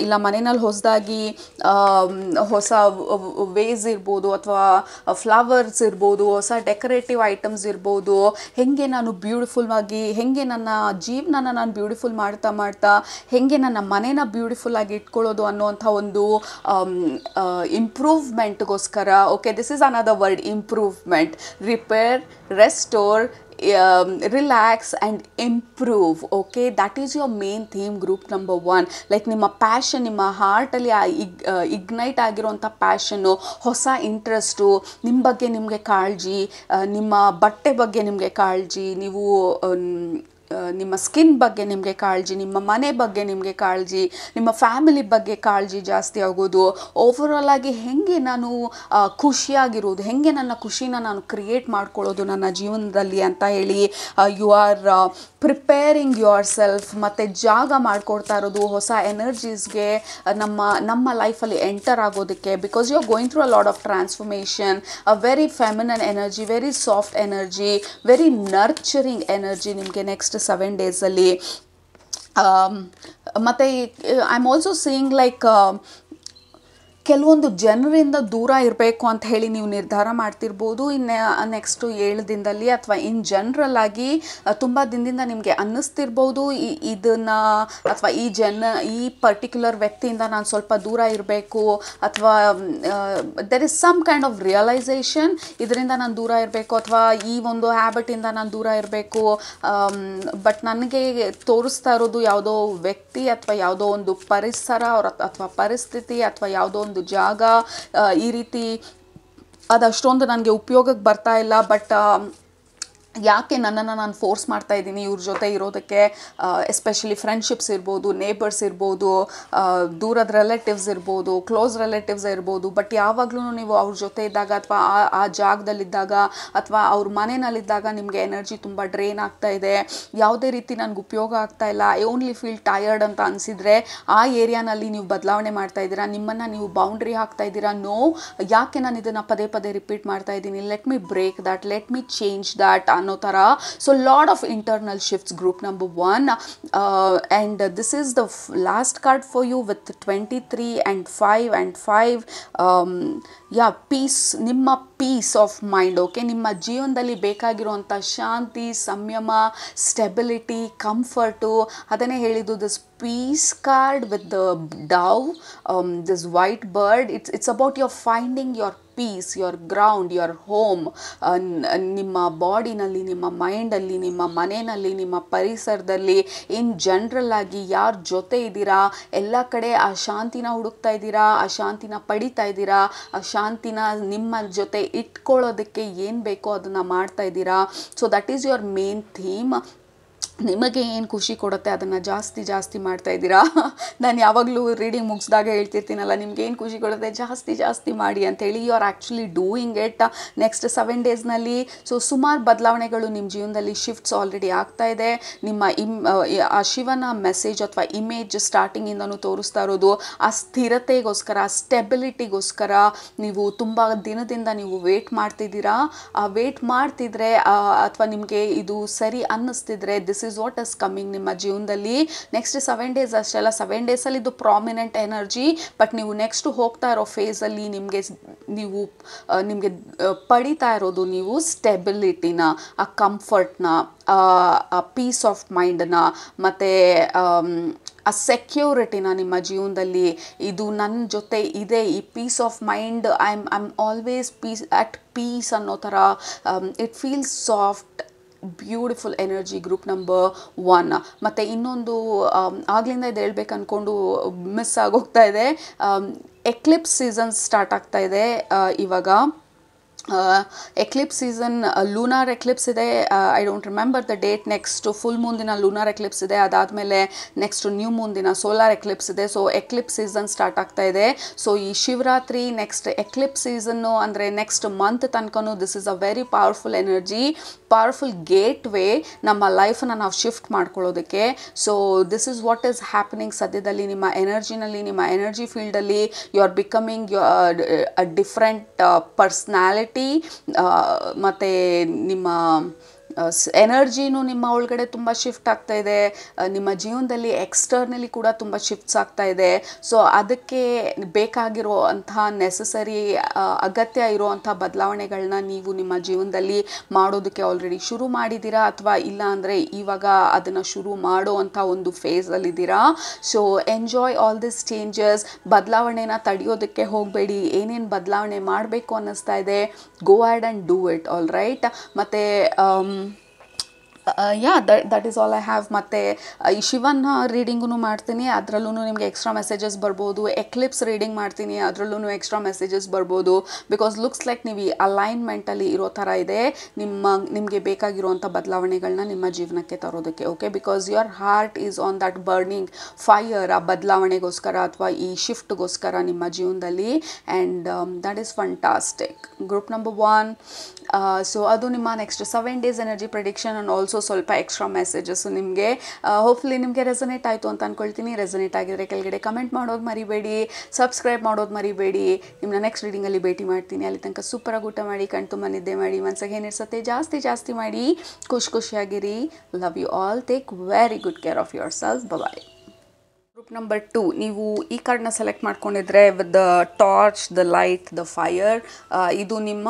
ಇಲ್ಲ ಮನೆಯಲ್ಲಿ ಹೊಸದಾಗಿ ಹೊಸ ವೇಸ್ ಇರ್ಬೋದು, ಅಥವಾ ಫ್ಲವರ್ಸ್ ಇರ್ಬೋದು, ಹೊಸ ಡೆಕೋರೇಟಿವ್ ಐಟಮ್ಸ್ ಇರ್ಬೋದು. ಹೇಗೆ ನಾನು ಬ್ಯೂಟಿಫುಲ್ ಆಗಿ, ಹೇಗೆ ನನ್ನ ಜೀವನನ ನಾನು ಬ್ಯೂಟಿಫುಲ್ ಮಾಡ್ತಾ ಹೇಗೆ ನನ್ನ ಮನೇನ ಬ್ಯೂಟಿಫುಲ್ ಆಗಿ ಇಟ್ಕೊಳ್ಳೋದು ಅನ್ನೋವಂಥ ಒಂದು ಇಂಪ್ರೂವ್ಮೆಂಟ್ಗೋಸ್ಕರ. Okay, this is another word, improvement. Repair, restore, relax and improve. Okay, that is your main theme, group number 1. Like ನಿಮ್ಮ ಪ್ಯಾಷನ್, ನಿಮ್ಮ ಹಾರ್ಟಲ್ಲಿ ಇಗ್ನೈಟ್ ಆಗಿರೋಂಥ ಪ್ಯಾಷನ್ನು, ಹೊಸ ಇಂಟ್ರೆಸ್ಟು, ನಿಮ್ಮ ಬಗ್ಗೆ ನಿಮಗೆ ಕಾಳಜಿ, ನಿಮ್ಮ ಬಟ್ಟೆ ಬಗ್ಗೆ ನಿಮಗೆ ಕಾಳಜಿ, ನೀವು ನಿಮ್ಮ ಸ್ಕಿನ್ ಬಗ್ಗೆ ನಿಮಗೆ ಕಾಳಜಿ, ನಿಮ್ಮ ಮನೆ ಬಗ್ಗೆ ನಿಮಗೆ ಕಾಳಜಿ, ನಿಮ್ಮ ಫ್ಯಾಮಿಲಿ ಬಗ್ಗೆ ಕಾಳಜಿ ಜಾಸ್ತಿ ಆಗೋದು. ಓವರಾಲ್ ಆಗಿ ಹೇಗೆ ನಾನು ಖುಷಿಯಾಗಿರೋದು, ಹೇಗೆ ನನ್ನ ಖುಷಿನ ನಾನು ಕ್ರಿಯೇಟ್ ಮಾಡ್ಕೊಳ್ಳೋದು ನನ್ನ ಜೀವನದಲ್ಲಿ ಅಂತ ಹೇಳಿ you are preparing yourself, ಮತ್ತು ಜಾಗ ಮಾಡಿಕೊಡ್ತಾ ಇರೋದು ಹೊಸ ಎನರ್ಜೀಸ್ಗೆ ನಮ್ಮ ಲೈಫಲ್ಲಿ ಎಂಟರ್ ಆಗೋದಕ್ಕೆ. Because you are going through a lot of transformation, a very feminine energy, very soft energy, very nurturing energy ನಿಮಗೆ ನೆಕ್ಸ್ಟ್ 7 ಡೇಸಲ್ಲಿ. ಮತ್ತು I am also seeing like ಕೆಲವೊಂದು ಜನರಿಂದ ದೂರ ಇರಬೇಕು ಅಂತ ಹೇಳಿ ನೀವು ನಿರ್ಧಾರ ಮಾಡ್ತಿರ್ಬೋದು ನೆಕ್ಸ್ಟು 7 ದಿನದಲ್ಲಿ, ಅಥವಾ ಇನ್ ಜನರಲ್ ಆಗಿ ತುಂಬ ದಿನದಿಂದ ನಿಮಗೆ ಅನ್ನಿಸ್ತಿರ್ಬೋದು ಇದನ್ನು, ಅಥವಾ ಈ ಪರ್ಟಿಕ್ಯುಲರ್ ವ್ಯಕ್ತಿಯಿಂದ ನಾನು ಸ್ವಲ್ಪ ದೂರ ಇರಬೇಕು, ಅಥವಾ there is some kind of realisation, ಇದರಿಂದ ನಾನು ದೂರ ಇರಬೇಕು, ಅಥವಾ ಈ ಒಂದು ಹ್ಯಾಬಿಟಿಂದ ನಾನು ದೂರ ಇರಬೇಕು. ಬಟ್ ನನಗೆ ತೋರಿಸ್ತಾ ಇರೋದು ಯಾವುದೋ ವ್ಯಕ್ತಿ, ಅಥವಾ ಯಾವುದೋ ಒಂದು ಪರಿಸರ, ಅಥವಾ ಪರಿಸ್ಥಿತಿ, ಅಥವಾ ಯಾವುದೋ ಒಂದು ಜಾಗ, ಈ ರೀತಿ ಅದಷ್ಟೊಂದು ನನಗೆ ಉಪಯೋಗಕ್ಕೆ ಬರ್ತಾ ಇಲ್ಲ. ಬಟ್ ಯಾಕೆ ನನ್ನನ್ನು ನಾನು ಫೋರ್ಸ್ ಮಾಡ್ತಾ ಇದ್ದೀನಿ ಇವ್ರ ಜೊತೆ ಇರೋದಕ್ಕೆ, ಎಸ್ಪೆಷಲಿ ಫ್ರೆಂಡ್ಶಿಪ್ಸ್ ಇರ್ಬೋದು, ನೇಬರ್ಸ್ ಇರ್ಬೋದು, ದೂರದ ರಿಲೇಟಿವ್ಸ್ ಇರ್ಬೋದು, ಕ್ಲೋಸ್ ರಿಲೇಟಿವ್ಸ್ ಇರ್ಬೋದು. ಬಟ್ ಯಾವಾಗಲೂ ನೀವು ಅವ್ರ ಜೊತೆ ಇದ್ದಾಗ ಅಥವಾ ಆ ಜಾಗದಲ್ಲಿದ್ದಾಗ ಅಥವಾ ಅವ್ರ ಮನೆಯಲ್ಲಿದ್ದಾಗ ನಿಮಗೆ ಎನರ್ಜಿ ತುಂಬ ಡ್ರೈನ್ ಆಗ್ತಾ ಇದೆ, ಯಾವುದೇ ರೀತಿ ನನಗೆ ಉಪಯೋಗ ಆಗ್ತಾ ಇಲ್ಲ, ಐ ಓನ್ಲಿ ಫೀಲ್ ಟಯರ್ಡ್ ಅಂತ ಅನಿಸಿದರೆ ಆ ಏರಿಯಾನಲ್ಲಿ ನೀವು ಬದಲಾವಣೆ ಮಾಡ್ತಾ ಇದ್ದೀರಾ, ನಿಮ್ಮನ್ನು ನೀವು ಬೌಂಡ್ರಿ ಹಾಕ್ತಾ ಇದ್ದೀರಾ. ನೋ, ಯಾಕೆ ನಾನು ಇದನ್ನು ಪದೇ ಪದೇ ರಿಪೀಟ್ ಮಾಡ್ತಾ ಇದ್ದೀನಿ, let me break that, let me change that ಅನ್ನೋ ಥರ. So lot of internal shifts, group number 1. And this is the last card for you with 23 and 5 and 5. Peace, ನಿಮ್ಮ ಪೀಸ್ ಆಫ್ ಮೈಂಡ್. ಓಕೆ, ನಿಮ್ಮ ಜೀವನದಲ್ಲಿ ಬೇಕಾಗಿರುವಂಥ ಶಾಂತಿ, ಸಂಯಮ, stability, comfort, ಅದನ್ನೇ ಹೇಳಿದ್ದು this peace card with the dove, this white bird. It's about your finding your peace, your ground, your home. ನಿಮ್ಮ ಬಾಡಿನಲ್ಲಿ, ನಿಮ್ಮ ಮೈಂಡಲ್ಲಿ, ನಿಮ್ಮ ಮನೆಯಲ್ಲಿ, ನಿಮ್ಮ ಪರಿಸರದಲ್ಲಿ, ಇನ್ ಜನರಲ್ ಆಗಿ ಯಾರ ಜೊತೆ ಇದ್ದೀರಾ, ಎಲ್ಲ ಕಡೆ ಆ ಶಾಂತಿನ ಹುಡುಕ್ತಾ ಇದ್ದೀರಾ, ಆ ಶಾಂತಿನ ಪಡಿತಾ ಇದ್ದೀರಾ, ಆ ಶಾಂತಿನ ನಿಮ್ಮ ಜೊತೆ ಇಟ್ಕೊಳ್ಳೋದಕ್ಕೆ ಏನು ಬೇಕೋ ಅದನ್ನು ಮಾಡ್ತಾ ಇದ್ದೀರಾ. So that is your main theme. ನಿಮಗೆ ಏನು ಖುಷಿ ಕೊಡುತ್ತೆ ಅದನ್ನು ಜಾಸ್ತಿ ಮಾಡ್ತಾ ಇದ್ದೀರಾ. ನಾನು ಯಾವಾಗಲೂ ರೀಡಿಂಗ್ ಮುಗಿಸಿದಾಗ ಹೇಳ್ತಿರ್ತೀನಲ್ಲ, ನಿಮ್ಗೆ ಏನು ಖುಷಿ ಕೊಡುತ್ತೆ ಜಾಸ್ತಿ ಮಾಡಿ ಅಂತೇಳಿ. You are actually doing it. Next 7 ಡೇಸ್ನಲ್ಲಿ ಸೊ ಸುಮಾರು ಬದಲಾವಣೆಗಳು ನಿಮ್ಮ ಜೀವನದಲ್ಲಿ ಶಿಫ್ಟ್ಸ್ ಆಲ್ರೆಡಿ ಆಗ್ತಾ ಇದೆ. ನಿಮ್ಮ ಆ ಶಿವನ ಮೆಸೇಜ್ ಅಥವಾ ಇಮೇಜ್ ಸ್ಟಾರ್ಟಿಂಗಿಂದನೂ ತೋರಿಸ್ತಾ ಇರೋದು ಆ ಸ್ಥಿರತೆಗೋಸ್ಕರ, ಸ್ಟೆಬಿಲಿಟಿಗೋಸ್ಕರ ನೀವು ತುಂಬ ದಿನದಿಂದ ನೀವು ವೇಟ್ ಮಾಡ್ತಿದ್ದೀರಾ. ಆ ವೇಟ್ ಮಾಡ್ತಿದ್ರೆ ಅಥವಾ ನಿಮಗೆ ಇದು ಸರಿ ಅನ್ನಿಸ್ತಿದ್ರೆ this is what is coming ನಿಮ್ಮ ಜೀವನದಲ್ಲಿ. ನೆಕ್ಸ್ಟ್ 7 ಡೇಸ್ ಅಷ್ಟೆಲ್ಲ, 7 ಡೇಸಲ್ಲಿ ಇದು ಪ್ರಾಮಿನೆಂಟ್ ಎನರ್ಜಿ. ಬಟ್ ನೀವು ನೆಕ್ಸ್ಟ್ ಹೋಗ್ತಾ ಇರೋ ಫೇಸಲ್ಲಿ ನಿಮಗೆ ಪಡಿತಾ ಇರೋದು ನೀವು ಸ್ಟೆಬಿಲಿಟಿನ, ಆ ಕಂಫರ್ಟ್ನ, ಆ ಪೀಸ್ ಆಫ್ ಮೈಂಡನ್ನ, ಮತ್ತು ಆ ಸೆಕ್ಯೂರಿಟಿನ ನಿಮ್ಮ ಜೀವನದಲ್ಲಿ. ಇದು ನನ್ನ ಜೊತೆ ಇದೆ, ಈ peace of mind, I am always peace ಅನ್ನೋ ಥರ. It feels soft, beautiful energy, group number 1. ಮತ್ತು ಇನ್ನೊಂದು ಆಗ್ಲಿಂದ ಇದು ಹೇಳ್ಬೇಕು ಅಂದ್ಕೊಂಡು ಮಿಸ್ ಆಗೋಗ್ತಾ ಇದೆ. ಎಕ್ಲಿಪ್ಸ್ ಸೀಸನ್ ಸ್ಟಾರ್ಟ್ ಆಗ್ತಾ ಇದೆ ಇವಾಗ. ಎಕ್ಲಿಪ್ಸ್ ಸೀಸನ್, ಲೂನಾರ್ ಎಕ್ಲಿಪ್ಸ್ ಇದೆ, I don't remember the date. Next full Moon ದಿನ ಲೂನಾರ್ ಎಕ್ಲಿಪ್ಸ್ ಇದೆ, ಅದಾದಮೇಲೆ ನೆಕ್ಸ್ಟ್ ನ್ಯೂ ಮೂನ್ ದಿನ ಸೋಲಾರ್ ಎಕ್ಲಿಪ್ಸ್ ಇದೆ. ಸೊ ಎಕ್ಲಿಪ್ಸ್ ಸೀಸನ್ ಸ್ಟಾರ್ಟ್ ಆಗ್ತಾ ಇದೆ. ಸೊ ಈ ಶಿವರಾತ್ರಿ ನೆಕ್ಸ್ಟ್ ಎಕ್ಲಿಪ್ಸ್ ಸೀಸನ್ನು ಅಂದರೆ ನೆಕ್ಸ್ಟ್ ಮಂತ್ ತನಕನೂ this is a very powerful energy, powerful gate way ನಮ್ಮ ಲೈಫನ್ನು ನಾವು ಶಿಫ್ಟ್ ಮಾಡ್ಕೊಳ್ಳೋದಕ್ಕೆ. So this is what is happening ಸದ್ಯದಲ್ಲಿ ನಿಮ್ಮ ಎನರ್ಜಿನಲ್ಲಿ, ನಿಮ್ಮ ಎನರ್ಜಿ ಫೀಲ್ಡಲ್ಲಿ. You are becoming a different personality. ಮತ್ತು ನಿಮ್ಮ ಎನರ್ಜಿನೂ ನಿಮ್ಮ ಒಳಗಡೆ ತುಂಬ ಶಿಫ್ಟ್ ಆಗ್ತಾ ಇದೆ. ನಿಮ್ಮ ಜೀವನದಲ್ಲಿ ಎಕ್ಸ್ಟರ್ನಲಿ ಕೂಡ ತುಂಬ ಶಿಫ್ಟ್ಸ್ ಆಗ್ತಾ ಇದೆ. ಸೊ ಅದಕ್ಕೆ ಬೇಕಾಗಿರೋ ಅಂತಹ ನೆಸಸರಿ, ಅಗತ್ಯ ಇರುವಂಥ ಬದಲಾವಣೆಗಳನ್ನ ನೀವು ನಿಮ್ಮ ಜೀವನದಲ್ಲಿ ಮಾಡೋದಕ್ಕೆ ಆಲ್ರೆಡಿ ಶುರು ಮಾಡಿದ್ದೀರಾ, ಅಥವಾ ಇಲ್ಲ ಅಂದರೆ ಇವಾಗ ಅದನ್ನು ಶುರು ಮಾಡೋ ಅಂಥ ಒಂದು ಫೇಸಲ್ಲಿದ್ದೀರಾ. So enjoy all this changes. ಬದಲಾವಣೆನ ತಡೆಯೋದಕ್ಕೆ ಹೋಗಬೇಡಿ. ಏನೇನು ಬದಲಾವಣೆ ಮಾಡಬೇಕು ಅನ್ನಿಸ್ತಾ ಇದೆ, go ahead and do it. All right. ಮತ್ತು that is all I have. ಮತ್ತು ಈ ಶಿವನ ರೀಡಿಂಗೂ ಮಾಡ್ತೀನಿ, ಅದರಲ್ಲೂ ನಿಮಗೆ ಎಕ್ಸ್ಟ್ರಾ ಮೆಸೇಜಸ್ ಬರ್ಬೋದು. ಎಕ್ಲಿಪ್ಸ್ ರೀಡಿಂಗ್ ಮಾಡ್ತೀನಿ, ಅದರಲ್ಲೂ ಎಕ್ಸ್ಟ್ರಾ ಮೆಸೇಜಸ್ ಬರ್ಬೋದು. ಬಿಕಾಸ್ ಲುಕ್ಸ್ ಲೈಕ್ ನೀವು ಈ ಅಲೈನ್ಮೆಂಟಲ್ಲಿ ಇರೋ ಥರ ಇದೆ ನಿಮಗೆ ಬೇಕಾಗಿರುವಂಥ ಬದಲಾವಣೆಗಳನ್ನ ನಿಮ್ಮ ಜೀವನಕ್ಕೆ ತರೋದಕ್ಕೆ. Okay, because your heart is on that burning fire, ಆ ಬದಲಾವಣೆಗೋಸ್ಕರ ಅಥವಾ ಈ ಶಿಫ್ಟ್ಗೋಸ್ಕರ ನಿಮ್ಮ ಜೀವನದಲ್ಲಿ. And that is fantastic. Group number 1. So ಅದು ನಿಮ್ಮ next 7 days energy prediction and also ಸ್ವಲ್ಪ ಎಕ್ಸ್ಟ್ರಾ ಮೆಸೇಜಸ್ಸು ನಿಮಗೆ. ಹೋಪ್ಫುಲಿ ನಿಮಗೆ ರೆಸನೇಟ್ ಆಯಿತು ಅಂತ ಅಂದ್ಕೊಳ್ತೀನಿ. ರೆಸನೇಟ್ ಆಗಿದ್ರೆ ಕೆಳಗಡೆ ಕಮೆಂಟ್ ಮಾಡೋದು ಮರಿಬೇಡಿ, ಸಬ್ಸ್ಕ್ರೈಬ್ ಮಾಡೋದು ಮರಿಬೇಡಿ. ನಿಮ್ಮನ್ನ ನೆಕ್ಸ್ಟ್ ರೀಡಿಂಗಲ್ಲಿ ಭೇಟಿ ಮಾಡ್ತೀನಿ. ಅಲ್ಲಿ ತನಕ ಸೂಪರಾಗಿ ಊಟ ಮಾಡಿ, ಕಣ್ ತುಂಬ ನಿದ್ದೆ ಮಾಡಿ, ಮನಸ್ಸಿಗೆ ಏನಿರ್ಸತ್ತೆ ಜಾಸ್ತಿ ಮಾಡಿ, ಖುಷಿಯಾಗಿರಿ. Love you all. Take very good care of yourself. Bye. Group number 2, ನೀವು ಈ ಕಾರ್ಡ್ನ ಸೆಲೆಕ್ಟ್ ಮಾಡ್ಕೊಂಡಿದ್ರೆ with the torch, the light, the fire. ಇದು ನಿಮ್ಮ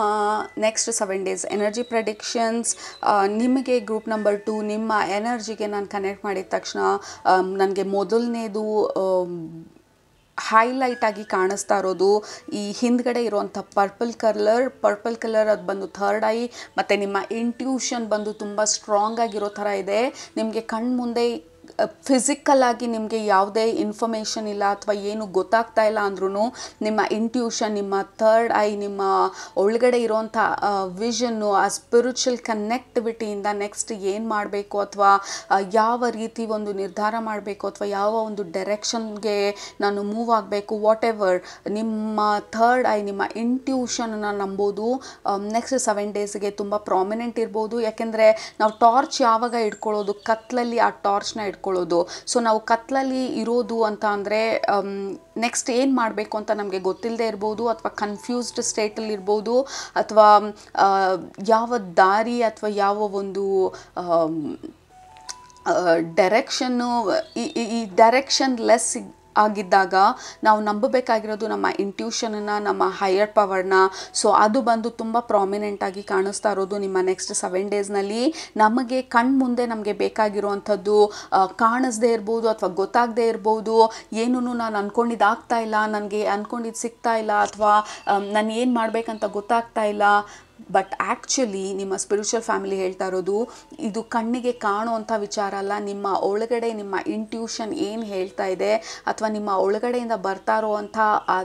ನೆಕ್ಸ್ಟ್ 7 ಡೇಸ್ ಎನರ್ಜಿ ಪ್ರೆಡಿಕ್ಷನ್ಸ್. ನಿಮಗೆ ಗ್ರೂಪ್ ನಂಬರ್ 2 ನಿಮ್ಮ ಎನರ್ಜಿಗೆ ನಾನು ಕನೆಕ್ಟ್ ಮಾಡಿದ ತಕ್ಷಣ ನನಗೆ ಮೊದಲನೇದು ಹೈಲೈಟ್ ಆಗಿ ಕಾಣಿಸ್ತಾ ಇರೋದು ಈ ಹಿಂದ್ಗಡೆ ಇರುವಂಥ ಪರ್ಪಲ್ ಕಲರ್ ಅದು ಬಂದು ಥರ್ಡ್ ಐ. ಮತ್ತು ನಿಮ್ಮ ಇಂಟ್ಯೂಷನ್ ಬಂದು ತುಂಬ ಸ್ಟ್ರಾಂಗ್ ಆಗಿರೋ ಥರ ಇದೆ. ನಿಮಗೆ ಕಣ್ಣು ಮುಂದೆ ಫಿಸಿಕಲ್ ಆಗಿ ನಿಮಗೆ ಯಾವುದೇ ಇನ್ಫಾರ್ಮೇಷನ್ ಇಲ್ಲ ಅಥವಾ ಏನು ಗೊತ್ತಾಗ್ತಾ ಇಲ್ಲ ಅಂದ್ರೂ ನಿಮ್ಮ ಇಂಟ್ಯೂಷನ್, ನಿಮ್ಮ ಥರ್ಡ್ ಐ, ನಿಮ್ಮ ಒಳಗಡೆ ಇರೋಂಥ ವಿಷನ್ನು, ಆ ಸ್ಪಿರಿಚುವಲ್ ಕನೆಕ್ಟಿವಿಟಿಯಿಂದ ನೆಕ್ಸ್ಟ್ ಏನು ಮಾಡಬೇಕು ಅಥವಾ ಯಾವ ರೀತಿ ಒಂದು ನಿರ್ಧಾರ ಮಾಡಬೇಕು ಅಥವಾ ಯಾವ ಒಂದು ಡೈರೆಕ್ಷನ್ಗೆ ನಾನು ಮೂವ್ ಆಗಬೇಕು, ವಾಟ್ ಎವರ್ ನಿಮ್ಮ ಥರ್ಡ್ ಐ, ನಿಮ್ಮ ಇಂಟ್ಯೂಷನ್ನ ನಂಬೋದು ನೆಕ್ಸ್ಟ್ 7 ಡೇಸ್ಗೆ ತುಂಬ ಪ್ರಾಮಿನೆಂಟ್ ಇರ್ಬೋದು. ಯಾಕೆಂದರೆ ನಾವು ಟಾರ್ಚ್ ಯಾವಾಗ ಇಟ್ಕೊಳ್ಳೋದು, ಕತ್ಲಲ್ಲಿ ಆ ಟಾರ್ಚ್ನ ಇಟ್ಕೊಳ್ಳೋದು. ಸೊ ನಾವು ಕತ್ಲಲ್ಲಿ ಇರೋದು ಅಂತ ಅಂದರೆ ನೆಕ್ಸ್ಟ್ ಏನು ಮಾಡಬೇಕು ಅಂತ ನಮಗೆ ಗೊತ್ತಿಲ್ಲದೆ ಇರ್ಬೋದು, ಅಥವಾ ಕನ್ಫ್ಯೂಸ್ಡ್ ಸ್ಟೇಟಲ್ಲಿ ಇರ್ಬೋದು, ಅಥವಾ ಯಾವ ದಾರಿ ಅಥವಾ ಯಾವ ಒಂದು ಡೈರೆಕ್ಷನ್ನು, ಈ ಡೈರೆಕ್ಷನ್ ಲೆಸ್ ಆಗಿದ್ದಾಗ ನಾವು ನಂಬಬೇಕಾಗಿರೋದು ನಮ್ಮ ಇಂಟ್ಯೂಷನನ್ನು, ನಮ್ಮ ಹೈಯರ್ ಪವರ್ನ. ಸೊ ಅದು ಬಂದು ತುಂಬ ಪ್ರಾಮಿನೆಂಟಾಗಿ ಕಾಣಿಸ್ತಾ ಇರೋದು ನಿಮ್ಮ ನೆಕ್ಸ್ಟ್ 7 ಡೇಸ್ನಲ್ಲಿ. ನಮಗೆ ಮುಂದೆ ನಮಗೆ ಬೇಕಾಗಿರುವಂಥದ್ದು ಕಾಣಿಸ್ದೇ ಇರ್ಬೋದು ಅಥವಾ ಗೊತ್ತಾಗದೇ ಇರ್ಬೋದು. ಏನೂ ನಾನು ಅಂದ್ಕೊಂಡಿದ್ದು ಆಗ್ತಾ ಇಲ್ಲ, ನನಗೆ ಅಂದ್ಕೊಂಡಿದ್ದು ಸಿಗ್ತಾ ಇಲ್ಲ, ಅಥವಾ ನಾನು ಏನು ಮಾಡಬೇಕಂತ ಗೊತ್ತಾಗ್ತಾ ಇಲ್ಲ. ಬಟ್ ಆ್ಯಕ್ಚುಲಿ ನಿಮ್ಮ ಸ್ಪಿರಿಚುವಲ್ ಫ್ಯಾಮಿಲಿ ಹೇಳ್ತಾ ಇರೋದು ಇದು ಕಣ್ಣಿಗೆ ಕಾಣುವಂಥ ವಿಚಾರ ಅಲ್ಲ. ನಿಮ್ಮ ಒಳಗಡೆ ನಿಮ್ಮ ಇಂಟ್ಯೂಷನ್ ಏನು ಹೇಳ್ತಾ ಇದೆ ಅಥವಾ ನಿಮ್ಮ ಒಳಗಡೆಯಿಂದ ಬರ್ತಾ ಇರುವಂಥ ಆ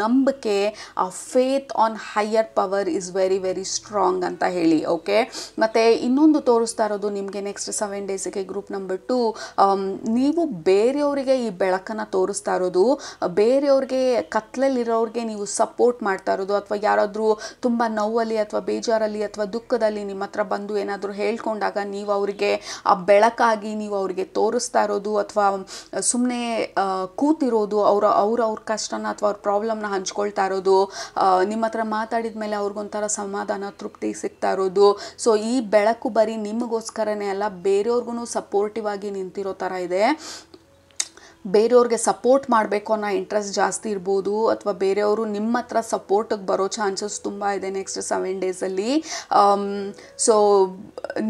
ನಂಬಿಕೆ, ಆ faith on higher power is very very strong ಅಂತ ಹೇಳಿ. ಓಕೆ, ಮತ್ತು ಇನ್ನೊಂದು ತೋರಿಸ್ತಾ ಇರೋದು ನಿಮಗೆ ನೆಕ್ಸ್ಟ್ 7 ಡೇಸಿಗೆ ಗ್ರೂಪ್ ನಂಬರ್ 2, ನೀವು ಬೇರೆಯವರಿಗೆ ಈ ಬೆಳಕನ್ನು ತೋರಿಸ್ತಾ ಇರೋದು, ಬೇರೆಯವ್ರಿಗೆ ಕತ್ಲಲ್ಲಿರೋರಿಗೆ ನೀವು ಸಪೋರ್ಟ್ ಮಾಡ್ತಾ ಇರೋದು, ಅಥವಾ ಯಾರಾದರೂ ತುಂಬ ನೋವಲ್ಲಿ ಅಥವಾ ಬೇಜಾರಲ್ಲಿ ಅಥವಾ ದುಃಖದಲ್ಲಿ ನಿಮ್ಮ ಹತ್ರ ಬಂದು ಏನಾದರೂ ಹೇಳ್ಕೊಂಡಾಗ ನೀವು ಅವರಿಗೆ ಆ ಬೆಳಕಾಗಿ ನೀವು ಅವರಿಗೆ ತೋರಿಸ್ತಾ ಇರೋದು, ಅಥವಾ ಸುಮ್ಮನೆ ಕೂತಿರೋದು, ಅವ್ರ ಕಷ್ಟನ ಅಥವಾ ಅವ್ರ ಪ್ರಾಬ್ಲಮ್ನ ಹಂಚ್ಕೊಳ್ತಾ ಇರೋದು, ನಿಮ್ಮ ಹತ್ರ ಮಾತಾಡಿದ ಮೇಲೆ ಅವ್ರಿಗೊಂಥರ ಸಮಾಧಾನ, ತೃಪ್ತಿ ಸಿಗ್ತಾ ಇರೋದು. ಸೊ ಈ ಬೆಳಕು ಬರೀ ನಿಮಗೋಸ್ಕರನೇ ಅಲ್ಲ, ಬೇರೆಯವ್ರಿಗೂ ಸಪೋರ್ಟಿವ್ ಆಗಿ ನಿಂತಿರೋ ಥರ ಇದೆ. ಬೇರೆಯವ್ರಿಗೆ ಸಪೋರ್ಟ್ ಮಾಡಬೇಕು ಅನ್ನೋ ಇಂಟ್ರೆಸ್ಟ್ ಜಾಸ್ತಿ ಇರ್ಬೋದು, ಅಥವಾ ಬೇರೆಯವರು ನಿಮ್ಮ ಹತ್ರ ಸಪೋರ್ಟಿಗೆ ಬರೋ ಚಾನ್ಸಸ್ ತುಂಬ ಇದೆ ನೆಕ್ಸ್ಟ್ 7 ಡೇಸಲ್ಲಿ. ಸೊ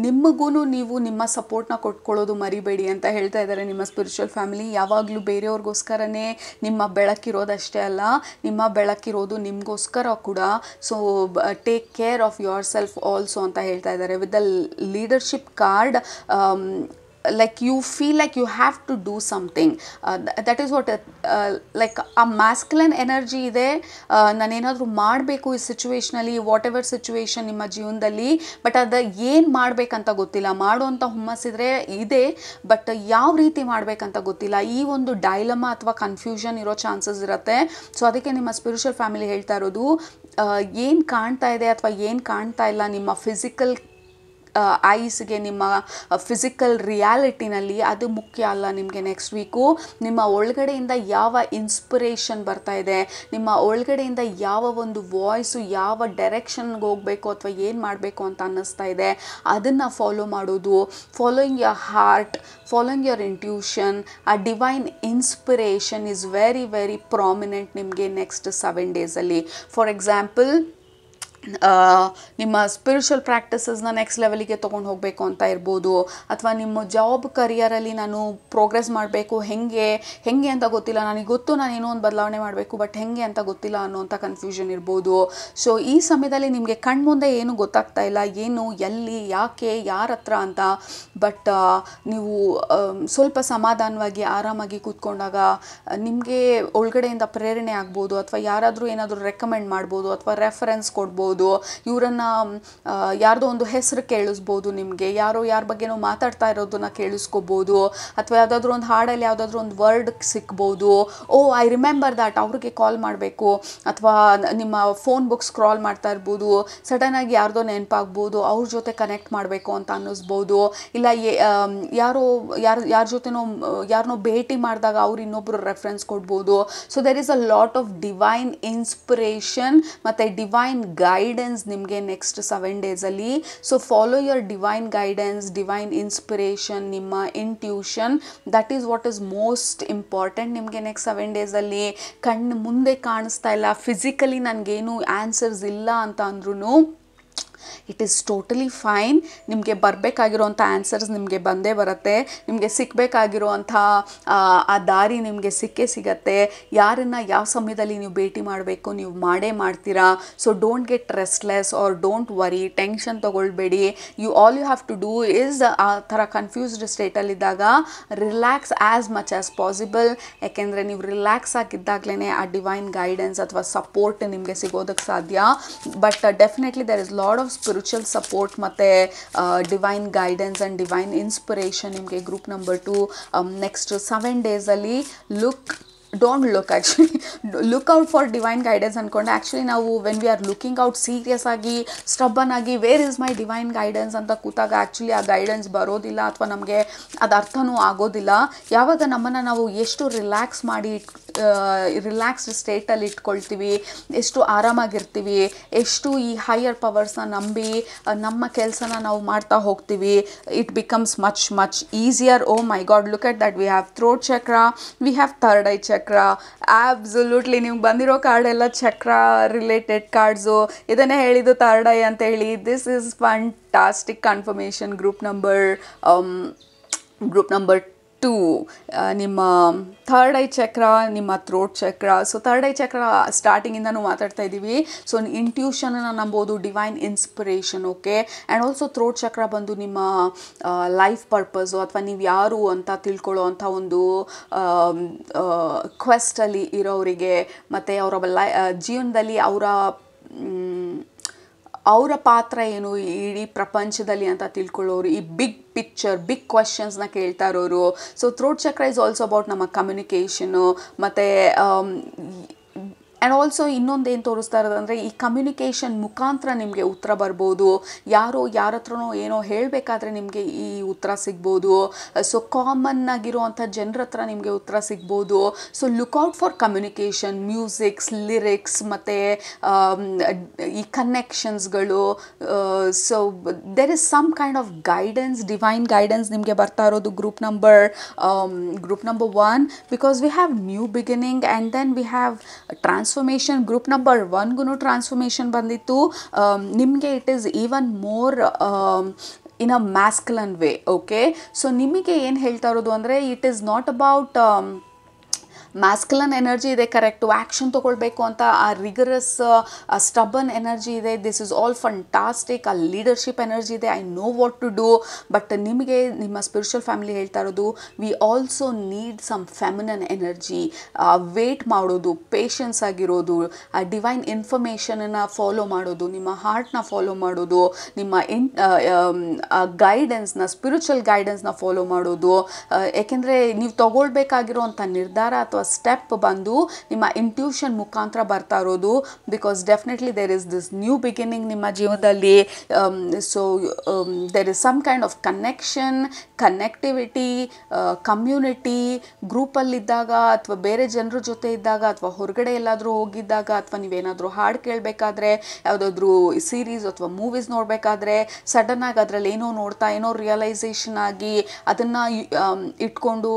ನಿಮಗೂ ನೀವು ನಿಮ್ಮ ಸಪೋರ್ಟ್ನ ಕೊಟ್ಕೊಳ್ಳೋದು ಮರಿಬೇಡಿ ಅಂತ ಹೇಳ್ತಾ ಇದ್ದಾರೆ ನಿಮ್ಮ ಸ್ಪಿರಿಚುವಲ್ ಫ್ಯಾಮಿಲಿ. ಯಾವಾಗಲೂ ಬೇರೆಯವ್ರಿಗೋಸ್ಕರನೇ ನಿಮ್ಮ ಬೆಳಕಿರೋದಷ್ಟೇ ಅಲ್ಲ, ನಿಮ್ಮ ಬೆಳಕಿರೋದು ನಿಮಗೋಸ್ಕರ ಕೂಡ. So take care of your self also ಅಂತ ಹೇಳ್ತಾ ಇದ್ದಾರೆ. With the leadership card, like you feel like you have to do something, that is what like a masculine energy ಇದೆ. ನಾನೇನಾದರೂ ಮಾಡಬೇಕು ಈ ಸಿಚುವೇಷನಲ್ಲಿ, ವಾಟ್ ಎವರ್ ಸಿಚುವೇಶನ್ ನಿಮ್ಮ ಜೀವನದಲ್ಲಿ, ಬಟ್ ಅದು ಏನು ಮಾಡಬೇಕಂತ ಗೊತ್ತಿಲ್ಲ. ಮಾಡುವಂಥ ಹುಮ್ಮಸ್ಸಿದ್ರೆ ಇದೆ, ಬಟ್ ಯಾವ ರೀತಿ ಮಾಡಬೇಕಂತ ಗೊತ್ತಿಲ್ಲ. ಈ ಒಂದು ಡೈಲಮಾ ಅಥವಾ ಕನ್ಫ್ಯೂಷನ್ ಇರೋ ಚಾನ್ಸಸ್ ಇರುತ್ತೆ. ಸೊ ಅದಕ್ಕೆ ನಿಮ್ಮ ಸ್ಪಿರಿಚುವಲ್ ಫ್ಯಾಮಿಲಿ ಹೇಳ್ತಾ ಇರೋದು, ಏನು ಕಾಣ್ತಾ ಇದೆ ಅಥವಾ ಏನು ಕಾಣ್ತಾ ಇಲ್ಲ ನಿಮ್ಮ ಫಿಸಿಕಲ್ ಐಸ್ಗೆ, ನಿಮ್ಮ ಫಿಸಿಕಲ್ ರಿಯಾಲಿಟಿನಲ್ಲಿ, ಅದು ಮುಖ್ಯ ಅಲ್ಲ ನಿಮಗೆ. ನೆಕ್ಸ್ಟ್ ವೀಕು ನಿಮ್ಮ ಒಳಗಡೆಯಿಂದ ಯಾವ ಇನ್ಸ್ಪಿರೇಷನ್ ಬರ್ತಾ ಇದೆ, ನಿಮ್ಮ ಒಳಗಡೆಯಿಂದ ಯಾವ ಒಂದು ವಾಯ್ಸು ಯಾವ ಡೈರೆಕ್ಷನ್ಗೆ ಹೋಗಬೇಕು ಅಥವಾ ಏನು ಮಾಡಬೇಕು ಅಂತ ಅನ್ನಿಸ್ತಾ ಇದೆ, ಅದನ್ನು ಫಾಲೋ ಮಾಡೋದು. Following your heart, following your intuition, ಆ divine inspiration is very very prominent ನಿಮಗೆ ನೆಕ್ಸ್ಟ್ 7 ಡೇಸಲ್ಲಿ. ಫಾರ್ ಎಕ್ಸಾಂಪಲ್, ನಿಮ್ಮ ಸ್ಪಿರಿಚುವಲ್ ಪ್ರಾಕ್ಟೀಸಸ್ನ ನೆಕ್ಸ್ಟ್ ಲೆವೆಲಿಗೆ ತೊಗೊಂಡು ಹೋಗಬೇಕು ಅಂತ ಇರ್ಬೋದು, ಅಥವಾ ನಿಮ್ಮ ಜಾಬ್ ಕರಿಯರಲ್ಲಿ ನಾನು ಪ್ರೋಗ್ರೆಸ್ ಮಾಡಬೇಕು, ಹೆಂಗೆ ಅಂತ ಗೊತ್ತಿಲ್ಲ, ನನಗೆ ಗೊತ್ತು ನಾನು ಏನೋ ಒಂದು ಬದಲಾವಣೆ ಮಾಡಬೇಕು, ಬಟ್ ಹೆಂಗೆ ಅಂತ ಗೊತ್ತಿಲ್ಲ ಅನ್ನೋಂಥ ಕನ್ಫ್ಯೂಷನ್ ಇರ್ಬೋದು. ಸೊ ಈ ಸಮಯದಲ್ಲಿ ನಿಮಗೆ ಕಣ್ಮುಂದೆ ಏನು ಗೊತ್ತಾಗ್ತಾ ಇಲ್ಲ, ಏನು, ಎಲ್ಲಿ, ಯಾಕೆ, ಯಾರ ಹತ್ರ ಅಂತ. ಬಟ್ ನೀವು ಸ್ವಲ್ಪ ಸಮಾಧಾನವಾಗಿ ಆರಾಮಾಗಿ ಕೂತ್ಕೊಂಡಾಗ ನಿಮಗೆ ಒಳಗಡೆಯಿಂದ ಪ್ರೇರಣೆ ಆಗ್ಬೋದು, ಅಥವಾ ಯಾರಾದರೂ ಏನಾದರೂ ರೆಕಮೆಂಡ್ ಮಾಡ್ಬೋದು, ಅಥವಾ ರೆಫರೆನ್ಸ್ ಕೊಡ್ಬೋದು. ಇವರನ್ನು ಯಾರ್ದೋ ಒಂದು ಹೆಸರು ಕೇಳಿಸ್ಬೋದು, ನಿಮಗೆ ಯಾರೋ ಯಾರ ಬಗ್ಗೆನೋ ಮಾತಾಡ್ತಾ ಇರೋದನ್ನ ಕೇಳಿಸ್ಕೋಬೋದು, ಅಥವಾ ಯಾವುದಾದ್ರೂ ಒಂದು ಹಾಡಲ್ಲಿ ಯಾವುದಾದ್ರೂ ಒಂದು ವರ್ಡ್ ಸಿಕ್ಬೋದು. ಓ ಐ ರಿಮೆಂಬರ್ ದ್ಯಾಟ್, ಅವ್ರಿಗೆ ಕಾಲ್ ಮಾಡಬೇಕು. ಅಥವಾ ನಿಮ್ಮ ಫೋನ್ ಬುಕ್ ಸ್ಕ್ರಾಲ್ ಮಾಡ್ತಾ ಇರ್ಬೋದು, ಸಡನ್ನಾಗಿ ಯಾರ್ದೋ ನೆನಪಾಗ್ಬೋದು, ಅವ್ರ ಜೊತೆ ಕನೆಕ್ಟ್ ಮಾಡಬೇಕು ಅಂತ ಅನ್ನಿಸ್ಬೋದು. ಇಲ್ಲ ಯಾರ ಜೊತೆನೋ ಯಾರನ್ನೋ ಭೇಟಿ ಮಾಡಿದಾಗ ಅವ್ರು ಇನ್ನೊಬ್ಬರು ರೆಫರೆನ್ಸ್ ಕೊಡ್ಬೋದು. So there is a lot of divine inspiration ಮತ್ತು ಡಿವೈನ್ ಗೈಡೆನ್ಸ್ ನಿಮಗೆ ನೆಕ್ಸ್ಟ್ 7 ಡೇಸಲ್ಲಿ. So follow your divine guidance, divine inspiration, ನಿಮ್ಮ intuition, that is what is most important ನಿಮಗೆ ನೆಕ್ಸ್ಟ್ 7 ಡೇಸಲ್ಲಿ. ಕಣ್ಣು ಮುಂದೆ ಕಾಣಿಸ್ತಾ ಇಲ್ಲ, ಫಿಸಿಕಲಿ ನನಗೇನು ಆನ್ಸರ್ಸ್ ಇಲ್ಲ ಅಂತ ಅಂದ್ರೂ ಇಟ್ ಈಸ್ ಟೋಟಲಿ ಫೈನ್. ನಿಮಗೆ ಬರಬೇಕಾಗಿರೋಂಥ ಆನ್ಸರ್ಸ್ ನಿಮಗೆ ಬಂದೇ ಬರುತ್ತೆ. ನಿಮಗೆ ಸಿಕ್ಕಬೇಕಾಗಿರೋಂಥ ಆ ದಾರಿ ನಿಮಗೆ ಸಿಕ್ಕೇ ಸಿಗತ್ತೆ. ಯಾರನ್ನು ಯಾವ ಸಮಯದಲ್ಲಿ ನೀವು ಭೇಟಿ ಮಾಡಬೇಕು ನೀವು ಮಾಡೇ ಮಾಡ್ತೀರಾ. So don't get restless or don't worry, tension ತೊಗೊಳ್ಬೇಡಿ. All you have to do is ಆ ಥರ ಕನ್ಫ್ಯೂಸ್ಡ್ ಸ್ಟೇಟಲ್ಲಿದ್ದಾಗ relax as much as possible. ಯಾಕೆಂದರೆ ನೀವು ರಿಲ್ಯಾಕ್ಸ್ ಆಗಿದ್ದಾಗಲೇ ಆ ಡಿವೈನ್ ಗೈಡೆನ್ಸ್ ಅಥವಾ ಸಪೋರ್ಟ್ ನಿಮಗೆ ಸಿಗೋದಕ್ಕೆ ಸಾಧ್ಯ. But definitely there is lot of spiritual support ಮತ್ತು divine guidance and divine inspiration ನಿಮಗೆ ಗ್ರೂಪ್ ನಂಬರ್ 2 ನೆಕ್ಸ್ಟ್ 7 ಡೇಸಲ್ಲಿ don't look actually look out for divine guidance ಅಂದ್ಕೊಂಡೆ. ಆ್ಯಕ್ಚುಲಿ ನಾವು when we are looking out serious ಆಗಿ stubborn ಆಗಿ where is my divine guidance ಅಂತ ಕೂತಾಗ actually ಆ ಗೈಡೆನ್ಸ್ ಬರೋದಿಲ್ಲ ಅಥವಾ ನಮಗೆ ಅದು ಅರ್ಥನೂ ಆಗೋದಿಲ್ಲ. ಯಾವಾಗ ನಮ್ಮನ್ನು ನಾವು ಎಷ್ಟು ರಿಲ್ಯಾಕ್ಸ್ ಮಾಡಿ ರಿಲ್ಯಾಕ್ಸ್ಡ್ ಸ್ಟೇಟಲ್ಲಿ ಇಟ್ಕೊಳ್ತೀವಿ, ಎಷ್ಟು ಆರಾಮಾಗಿರ್ತೀವಿ, ಎಷ್ಟು ಈ ಹೈಯರ್ ಪವರ್ಸ್ನ ನಂಬಿ ನಮ್ಮ ಕೆಲಸನ ನಾವು ಮಾಡ್ತಾ ಹೋಗ್ತೀವಿ, it becomes much much easier. Oh my God, look at that, we have throat chakra, we have third eye chakra. Absolutely ನಿಮ್ಗೆ ಬಂದಿರೋ ಕಾರ್ಡ್ ಎಲ್ಲ ಚಕ್ರ ರಿಲೇಟೆಡ್ ಕಾರ್ಡ್ಸು. ಇದನ್ನೇ ಹೇಳಿದ್ದು ಥರ್ಡ್ ಐ ಅಂತೇಳಿ. This is fantastic confirmation. Group number 2 ನಿಮ್ಮ ಥರ್ಡ್ ಐ ಚಕ್ರ, ನಿಮ್ಮ throat ಚಕ್ರ. ಸೊ ಥರ್ಡ್ ಐ ಚಕ್ರ ಸ್ಟಾರ್ಟಿಂಗಿಂದನೂ ಮಾತಾಡ್ತಾ ಇದ್ದೀವಿ. ಸೊ ಇಂಟ್ಯೂಷನನ್ನು ನಂಬೋದು, divine inspiration, okay. And also throat chakra ಬಂದು ನಿಮ್ಮ ಲೈಫ್ ಪರ್ಪಸ್ಸು ಅಥವಾ ನೀವು ಯಾರು ಅಂತ ತಿಳ್ಕೊಳ್ಳೋ ಅಂಥ ಒಂದು ಕ್ವೆಸ್ಟಲ್ಲಿ ಇರೋರಿಗೆ ಮತ್ತು ಅವರ ಜೀವನದಲ್ಲಿ ಅವರ ಪಾತ್ರ ಏನು ಇಡೀ ಪ್ರಪಂಚದಲ್ಲಿ ಅಂತ ತಿಳ್ಕೊಳ್ಳೋರು, ಈ ಬಿಗ್ ಪಿಕ್ಚರ್, ಬಿಗ್ ಕ್ವೆಶನ್ಸ್ನ ಕೇಳ್ತಾ ಇರೋರು. ಸೊ ಥ್ರೋಟ್ ಚಕ್ರ ಇಸ್ ಆಲ್ಸೋ ಅಬೌಟ್ ನಮ್ಮ ಕಮ್ಯುನಿಕೇಷನು ಮತ್ತು ಆ್ಯಂಡ್ ಆಲ್ಸೋ ಇನ್ನೊಂದೇನು ತೋರಿಸ್ತಾ ಇರೋದಂದರೆ ಈ ಕಮ್ಯುನಿಕೇಷನ್ ಮುಖಾಂತರ ನಿಮಗೆ ಉತ್ತರ ಬರ್ಬೋದು. ಯಾರ ಹತ್ರನೋ ಏನೋ ಹೇಳಬೇಕಾದ್ರೆ ನಿಮಗೆ ಈ ಉತ್ತರ ಸಿಗ್ಬೋದು. ಸೊ ಕಾಮನ್ ಆಗಿರುವಂಥ ಜನರ ಹತ್ರ ನಿಮಗೆ ಉತ್ತರ ಸಿಗ್ಬೋದು. So look out for communication, musics, lyrics ಮತ್ತು ಈ ಕನೆಕ್ಷನ್ಸ್ಗಳು. So there is some kind of guidance, divine guidance ನಿಮಗೆ ಬರ್ತಾ ಇರೋದು group number 1, because we have new beginning and then we have transformation. Group number 1ಗೂ ಟ್ರಾನ್ಸ್ಫಾರ್ಮೇಷನ್ ಬಂದಿತ್ತು. ನಿಮಗೆ it is even more in a masculine way, okay. So ನಿಮಗೆ ಏನು ಹೇಳ್ತಾ ಇರೋದು ಅಂದರೆ it is not about masculine energy ಇದೆ, correct, action ತೊಗೊಳ್ಬೇಕು ಅಂತ ಆ ರಿಗರಸ್ ಸ್ಟಬನ್ ಎನರ್ಜಿ ಇದೆ. This is all fantastic. ಆ ಲೀಡರ್ಶಿಪ್ ಎನರ್ಜಿ ಇದೆ, I know what to do. But ನಿಮಗೆ ನಿಮ್ಮ ಸ್ಪಿರಿಚುವಲ್ ಫ್ಯಾಮಿಲಿ ಹೇಳ್ತಾ ಇರೋದು we also need some feminine energy. Wait ಮಾಡೋದು, ಪೇಷನ್ಸ್ ಆಗಿರೋದು, ಆ ಡಿವೈನ್ ಇನ್ಫಾರ್ಮೇಷನನ್ನು ಫಾಲೋ ಮಾಡೋದು, ನಿಮ್ಮ ಹಾರ್ಟ್ನ ಫಾಲೋ ಮಾಡೋದು, ನಿಮ್ಮ ಗೈಡೆನ್ಸ್ನ, ಸ್ಪಿರಿಚುವಲ್ ಗೈಡೆನ್ಸ್ನ ಫಾಲೋ ಮಾಡೋದು. ಏಕೆಂದರೆ ನೀವು ತೊಗೊಳ್ಬೇಕಾಗಿರೋಂಥ ನಿರ್ಧಾರ ಅಥವಾ ಸ್ಟೆಪ್ ಬಂದು ನಿಮ್ಮ ಇಂಟ್ಯೂಷನ್ ಮುಖಾಂತರ ಬರ್ತಾ ಇರೋದು. Because definitely there is this new beginning ನಿಮ್ಮ ಜೀವನದಲ್ಲಿ. So there is some kind of connectivity, community. ಗ್ರೂಪಲ್ಲಿದ್ದಾಗ ಅಥವಾ ಬೇರೆ ಜನರ ಜೊತೆ ಇದ್ದಾಗ ಅಥವಾ ಹೊರಗಡೆ ಎಲ್ಲಾದರೂ ಹೋಗಿದ್ದಾಗ ಅಥವಾ ನೀವೇನಾದರೂ ಹಾಡು ಕೇಳಬೇಕಾದ್ರೆ, ಯಾವುದಾದ್ರೂ ಸೀರೀಸ್ ಅಥವಾ ಮೂವೀಸ್ ನೋಡಬೇಕಾದ್ರೆ ಸಡನ್ನಾಗಿ ಅದರಲ್ಲಿ ಏನೋ ನೋಡ್ತಾ ಏನೋ ರಿಯಲೈಸೇಷನ್ ಆಗಿ ಅದನ್ನು ಇಟ್ಕೊಂಡು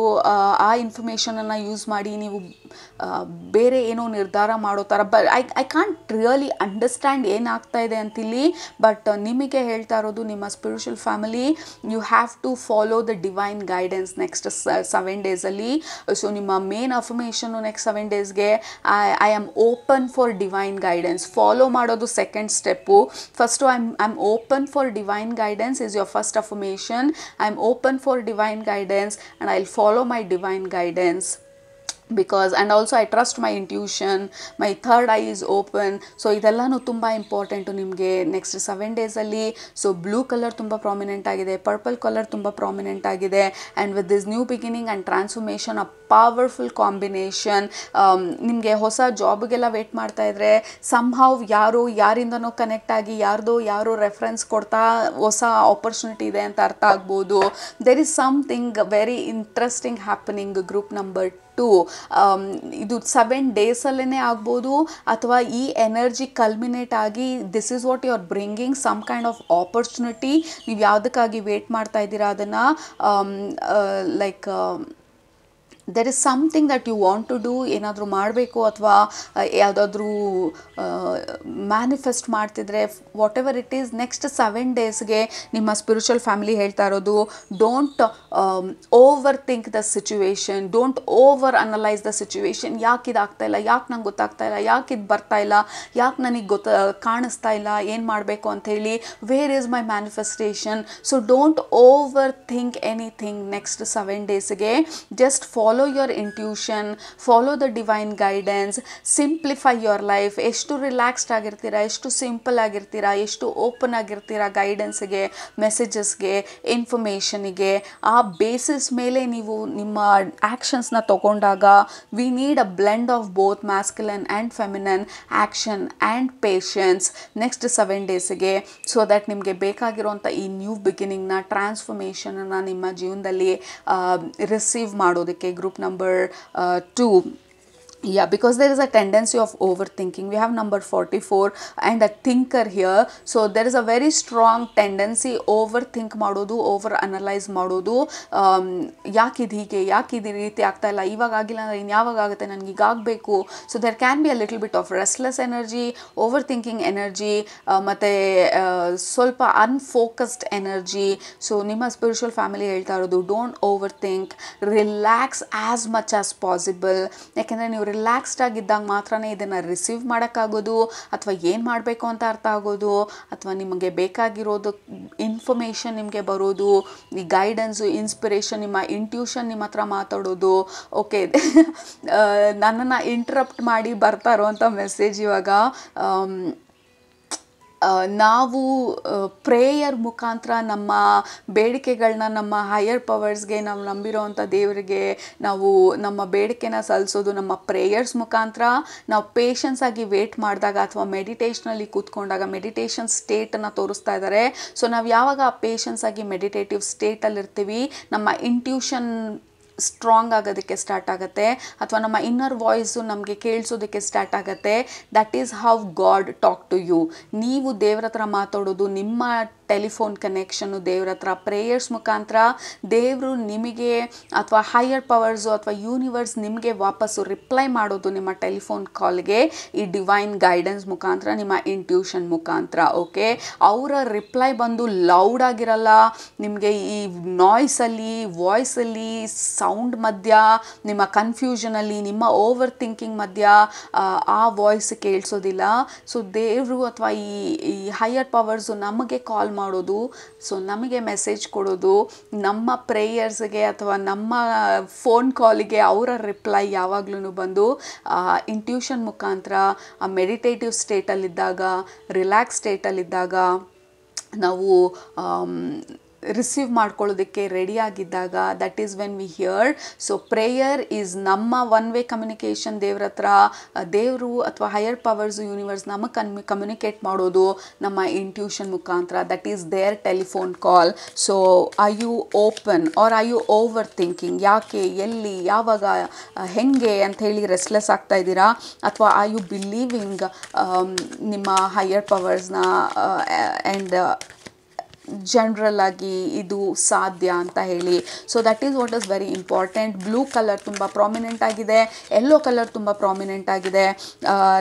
ಆ ಇನ್ಫಾರ್ಮೇಷನನ್ನು ಯೂಸ್ ಮಾಡಿ ನೀವು ಬೇರೆ ಏನೋ ನಿರ್ಧಾರ ಮಾಡೋ ಥರ. ಐ ಕಾಂಟ್ ರಿಯಲಿ ಅಂಡರ್ಸ್ಟ್ಯಾಂಡ್ ಏನಾಗ್ತಾ ಇದೆ ಅಂತಿಲ್ಲಿ. ಬಟ್ ನಿಮಗೆ ಹೇಳ್ತಾ ಇರೋದು ನಿಮ್ಮ spiritual family, you have to follow the divine guidance next 7 ಡೇಸಲ್ಲಿ. ಸೊ ನಿಮ್ಮ ಮೇನ್ ಅಫರ್ಮೇಷನ್ನು ನೆಕ್ಸ್ಟ್ 7 ಡೇಸ್ಗೆ I am open for divine guidance. Follow ಮಾಡೋದು second step. First I am open for divine guidance is your first affirmation. I am open for divine guidance and I will follow my divine guidance. because and also I trust my intuition, my third eye is open. So ಇದೆಲ್ಲನೂ ತುಂಬ important ನಿಮಗೆ next 7 ಡೇಸಲ್ಲಿ. So blue colour ತುಂಬ prominent ಆಗಿದೆ, purple colour ತುಂಬ prominent ಆಗಿದೆ. And with this new beginning and transformation a powerful combination. ನಿಮಗೆ ಹೊಸ ಜಾಬ್ಗೆಲ್ಲ ವೇಟ್ ಮಾಡ್ತಾ ಇದ್ರೆ ಸಮ್ಹೌ ಯಾರಿಂದನೋ ಕನೆಕ್ಟ್ ಆಗಿ ಯಾರೋ ರೆಫರೆನ್ಸ್ ಕೊಡ್ತಾ ಹೊಸ ಆಪರ್ಚುನಿಟಿ ಇದೆ ಅಂತ ಅರ್ಥ ಆಗ್ಬೋದು. There is something very interesting happening group number 2. ಇದು 7 ಡೇಸಲ್ಲೇ ಆಗ್ಬೋದು ಅಥವಾ ಈ ಎನರ್ಜಿ ಕಲ್ಮಿನೇಟ್ ಆಗಿ this is what you are bringing some kind of opportunity. ನೀವು ಯಾವುದಕ್ಕಾಗಿ ವೇಟ್ ಮಾಡ್ತಾ ಇದ್ದೀರಾ ಅದನ್ನು like there is something that you want to do, ಏನಾದರೂ ಮಾಡಬೇಕು ಅಥವಾ ಯಾವುದಾದ್ರೂ ಮ್ಯಾನಿಫೆಸ್ಟ್ ಮಾಡ್ತಿದ್ರೆ, whatever it is, next 7 ಡೇಸ್ಗೆ ನಿಮ್ಮ ಸ್ಪಿರಿಚುವಲ್ ಫ್ಯಾಮಿಲಿ ಹೇಳ್ತಾ ಇರೋದು, don't over think the situation, don't overanalyse the situation. ಯಾಕೆ ಇದಾಗ್ತಾ ಇಲ್ಲ, ಯಾಕೆ ನಂಗೆ ಗೊತ್ತಾಗ್ತಾ ಇಲ್ಲ, ಯಾಕೆ ಇದು ಬರ್ತಾ ಇಲ್ಲ, ಯಾಕೆ ನನಗೆ ಕಾಣಿಸ್ತಾ ಇಲ್ಲ, ಏನು ಮಾಡಬೇಕು ಅಂಥೇಳಿ, where is my manifestation. So don't over think anything next 7 ಡೇಸ್ಗೆ. Just follow your intuition, follow the divine guidance, simplify your life. ಎಷ್ಟು ರಿಲ್ಯಾಕ್ಸ್ಡ್ ಆಗಿರ್ತೀರಾ, ಎಷ್ಟು ಸಿಂಪಲ್ ಆಗಿರ್ತೀರಾ, ಎಷ್ಟು ಓಪನ್ ಆಗಿರ್ತೀರಾ ಗೈಡೆನ್ಸ್ಗೆ, ಮೆಸೇಜಸ್ಗೆ, ಇನ್ಫಾರ್ಮೇಷನಿಗೆ, ಆ ಬೇಸಿಸ್ ಮೇಲೆ ನೀವು ನಿಮ್ಮ ಆ್ಯಕ್ಷನ್ಸ್ನ ತಗೊಂಡಾಗ we need a blend of both masculine and feminine action and patience next 7 ಡೇಸ್ಗೆ. ಸೊ ದ್ಯಾಟ್ ನಿಮಗೆ ಬೇಕಾಗಿರೋಂಥ ಈ ನ್ಯೂ ಬಿಗಿನಿಂಗ್ನ, ಟ್ರಾನ್ಸ್ಫಾರ್ಮೇಷನನ್ನು ನಿಮ್ಮ ಜೀವನದಲ್ಲಿ ರಿಸೀವ್ ಮಾಡೋದಕ್ಕೆ. Group number 2. Yeah, because there is a tendency of overthinking. We have number 44 and a thinker here. So there is a very strong tendency overthink ಮಾಡೋದು, over analyse ಮಾಡೋದು. ಯಾಕಿದು ಹೀಗೆ, ಯಾಕಿದು ಈ ರೀತಿ ಆಗ್ತಾ ಇಲ್ಲ, ಇವಾಗ ಆಗಿಲ್ಲ ಅಂದರೆ ಇನ್ಯಾವಾಗ ಆಗುತ್ತೆ, ನನಗೆ ಈಗ ಆಗಬೇಕು. So there can be a little bit of restless energy, over thinking energy, ಮತ್ತು ಸ್ವಲ್ಪ ಅನ್ಫೋಕಸ್ಡ್ ಎನರ್ಜಿ. ಸೊ ನಿಮ್ಮ ಸ್ಪಿರಿಚುವಲ್ ಫ್ಯಾಮಿಲಿ ಹೇಳ್ತಾ ಇರೋದು, don't over think, relax as much as possible. ಯಾಕೆಂದರೆ ನೀವು ರಿಲ್ಯಾಕ್ಸ್ಡ್ ಆಗಿದ್ದಾಗ ಮಾತ್ರ ಇದನ್ನು ರಿಸೀವ್ ಮಾಡೋಕ್ಕಾಗೋದು, ಅಥವಾ ಏನು ಮಾಡಬೇಕು ಅಂತ ಅರ್ಥ ಆಗೋದು, ಅಥವಾ ನಿಮಗೆ ಬೇಕಾಗಿರೋದು ಇನ್ಫಾರ್ಮೇಷನ್ ನಿಮಗೆ ಬರೋದು, ಈ ಗೈಡೆನ್ಸು, ಇನ್ಸ್ಪಿರೇಷನ್, ನಿಮ್ಮ ಇಂಟ್ಯೂಷನ್ ನಿಮ್ಮ ಹತ್ರ ಮಾತಾಡೋದು. ಓಕೆ, ನನ್ನನ್ನು ಇಂಟ್ರಪ್ಟ್ ಮಾಡಿ ಬರ್ತಾ ಇರೋವಂಥ ಮೆಸೇಜ್ ಇವಾಗ, ನಾವು ಪ್ರೇಯರ್ ಮುಖಾಂತರ ನಮ್ಮ ಬೇಡಿಕೆಗಳನ್ನ ನಮ್ಮ ಹೈಯರ್ ಪವರ್ಸ್ಗೆ, ನಾವು ನಂಬಿರೋವಂಥ ದೇವರಿಗೆ ನಾವು ನಮ್ಮ ಬೇಡಿಕೆನ ಸಲ್ಲಿಸೋದು ನಮ್ಮ ಪ್ರೇಯರ್ಸ್ ಮುಖಾಂತರ. ನಾವು ಪೇಷನ್ಸ್ ಆಗಿ ವೇಟ್ ಮಾಡಿದಾಗ ಅಥವಾ ಮೆಡಿಟೇಷನಲ್ಲಿ ಕೂತ್ಕೊಂಡಾಗ ಮೆಡಿಟೇಷನ್ ಸ್ಟೇಟನ್ನು ತೋರಿಸ್ತಾ ಇದ್ದಾರೆ. ಸೊ ನಾವು ಯಾವಾಗ ಆ ಪೇಷನ್ಸ್ ಆಗಿ ಮೆಡಿಟೇಟಿವ್ ಸ್ಟೇಟಲ್ಲಿರ್ತೀವಿ, ನಮ್ಮ ಇಂಟ್ಯೂಷನ್ ಸ್ಟ್ರಾಂಗ್ ಆಗೋದಕ್ಕೆ ಸ್ಟಾರ್ಟ್ ಆಗುತ್ತೆ, ಅಥವಾ ನಮ್ಮ ಇನ್ನರ್ ವಾಯ್ಸು ನಮಗೆ ಕೇಳಿಸೋದಕ್ಕೆ ಸ್ಟಾರ್ಟ್ ಆಗುತ್ತೆ. That is how God talk to you. ನೀವು ದೇವ್ರ ಹತ್ರ ಮಾತಾಡೋದು, ನಿಮ್ಮ ಟೆಲಿಫೋನ್ ಕನೆಕ್ಷನ್ನು ದೇವ್ರ ಹತ್ರ ಪ್ರೇಯರ್ಸ್ ಮುಖಾಂತರ. ದೇವರು ನಿಮಗೆ ಅಥವಾ ಹೈಯರ್ ಪವರ್ಸು ಅಥವಾ ಯೂನಿವರ್ಸ್ ನಿಮಗೆ ವಾಪಸ್ಸು ರಿಪ್ಲೈ ಮಾಡೋದು ನಿಮ್ಮ ಟೆಲಿಫೋನ್ ಕಾಲ್ಗೆ ಈ ಡಿವೈನ್ ಗೈಡೆನ್ಸ್ ಮುಖಾಂತರ, ನಿಮ್ಮ ಇಂಟ್ಯೂಷನ್ ಮುಖಾಂತರ. ಓಕೆ, ಅವರ ರಿಪ್ಲೈ ಬಂದು ಲೌಡ್ ಆಗಿರಲ್ಲ, ನಿಮಗೆ ಈ ನಾಯ್ಸಲ್ಲಿ, ವಾಯ್ಸಲ್ಲಿ, ಸೌಂಡ್ ಮಧ್ಯ, ನಿಮ್ಮ ಕನ್ಫ್ಯೂಷನಲ್ಲಿ, ನಿಮ್ಮ ಓವರ್ ಥಿಂಕಿಂಗ್ ಮಧ್ಯ ಆ ವಾಯ್ಸ್ ಕೇಳಿಸೋದಿಲ್ಲ. ಸೊ ದೇವರು ಅಥವಾ ಈ ಹೈಯರ್ ಪವರ್ಸು ನಮಗೆ ಕಾಲ್ ಮಾಡೋದು, ಸೊ ನಮಗೆ ಮೆಸೇಜ್ ಕೊಡೋದು, ನಮ್ಮ ಪ್ರೇಯರ್ಸ್ಗೆ ಅಥವಾ ನಮ್ಮ ಫೋನ್ ಕಾಲಿಗೆ ಅವರ ರಿಪ್ಲೈ ಯಾವಾಗ್ಲೂ ಬಂದು ಇಂಟ್ಯೂಷನ್ ಮುಖಾಂತರ, ಆ ಮೆಡಿಟೇಟಿವ್ ಸ್ಟೇಟಲ್ಲಿದ್ದಾಗ, ರಿಲ್ಯಾಕ್ಸ್ ಸ್ಟೇಟಲ್ಲಿದ್ದಾಗ, ನಾವು ರಿಸೀವ್ ಮಾಡ್ಕೊಳ್ಳೋದಕ್ಕೆ ರೆಡಿಯಾಗಿದ್ದಾಗ, that is when we hear. So prayer is ನಮ್ಮ ಒನ್ ವೇ ಕಮ್ಯುನಿಕೇಷನ್ ದೇವ್ರ ಹತ್ರ. ದೇವರು ಅಥವಾ ಹೈಯರ್ ಪವರ್ಸು, ಯೂನಿವರ್ಸ್ ನಮಗೆ ಕಮ್ಯುನಿಕೇಟ್ ಮಾಡೋದು ನಮ್ಮ ಇಂಟ್ಯೂಷನ್ ಮುಖಾಂತರ. That is their telephone call. So are you open are are you over thinking? ಯಾಕೆ, ಎಲ್ಲಿ, ಯಾವಾಗ, ಹೆಂಗೆ ಅಂಥೇಳಿ ರೆಸ್ಟ್ಲೆಸ್ ಆಗ್ತಾ ಇದ್ದೀರಾ? ಅಥವಾ ಆರ್ ಯು ಬಿಲೀವಿಂಗ್ ನಿಮ್ಮ ಹೈಯರ್ ಪವರ್ಸ್ನ ಆ್ಯಂಡ್ ಜನರಲ್ ಆಗಿ ಇದು ಸಾಧ್ಯ ಅಂತ ಹೇಳಿ? So that is what is very important. Blue colour ತುಂಬ ಪ್ರಾಮಿನೆಂಟ್ ಆಗಿದೆ, ಯೆಲ್ಲೋ ಕಲರ್ ತುಂಬ ಪ್ರಾಮಿನೆಂಟ್ ಆಗಿದೆ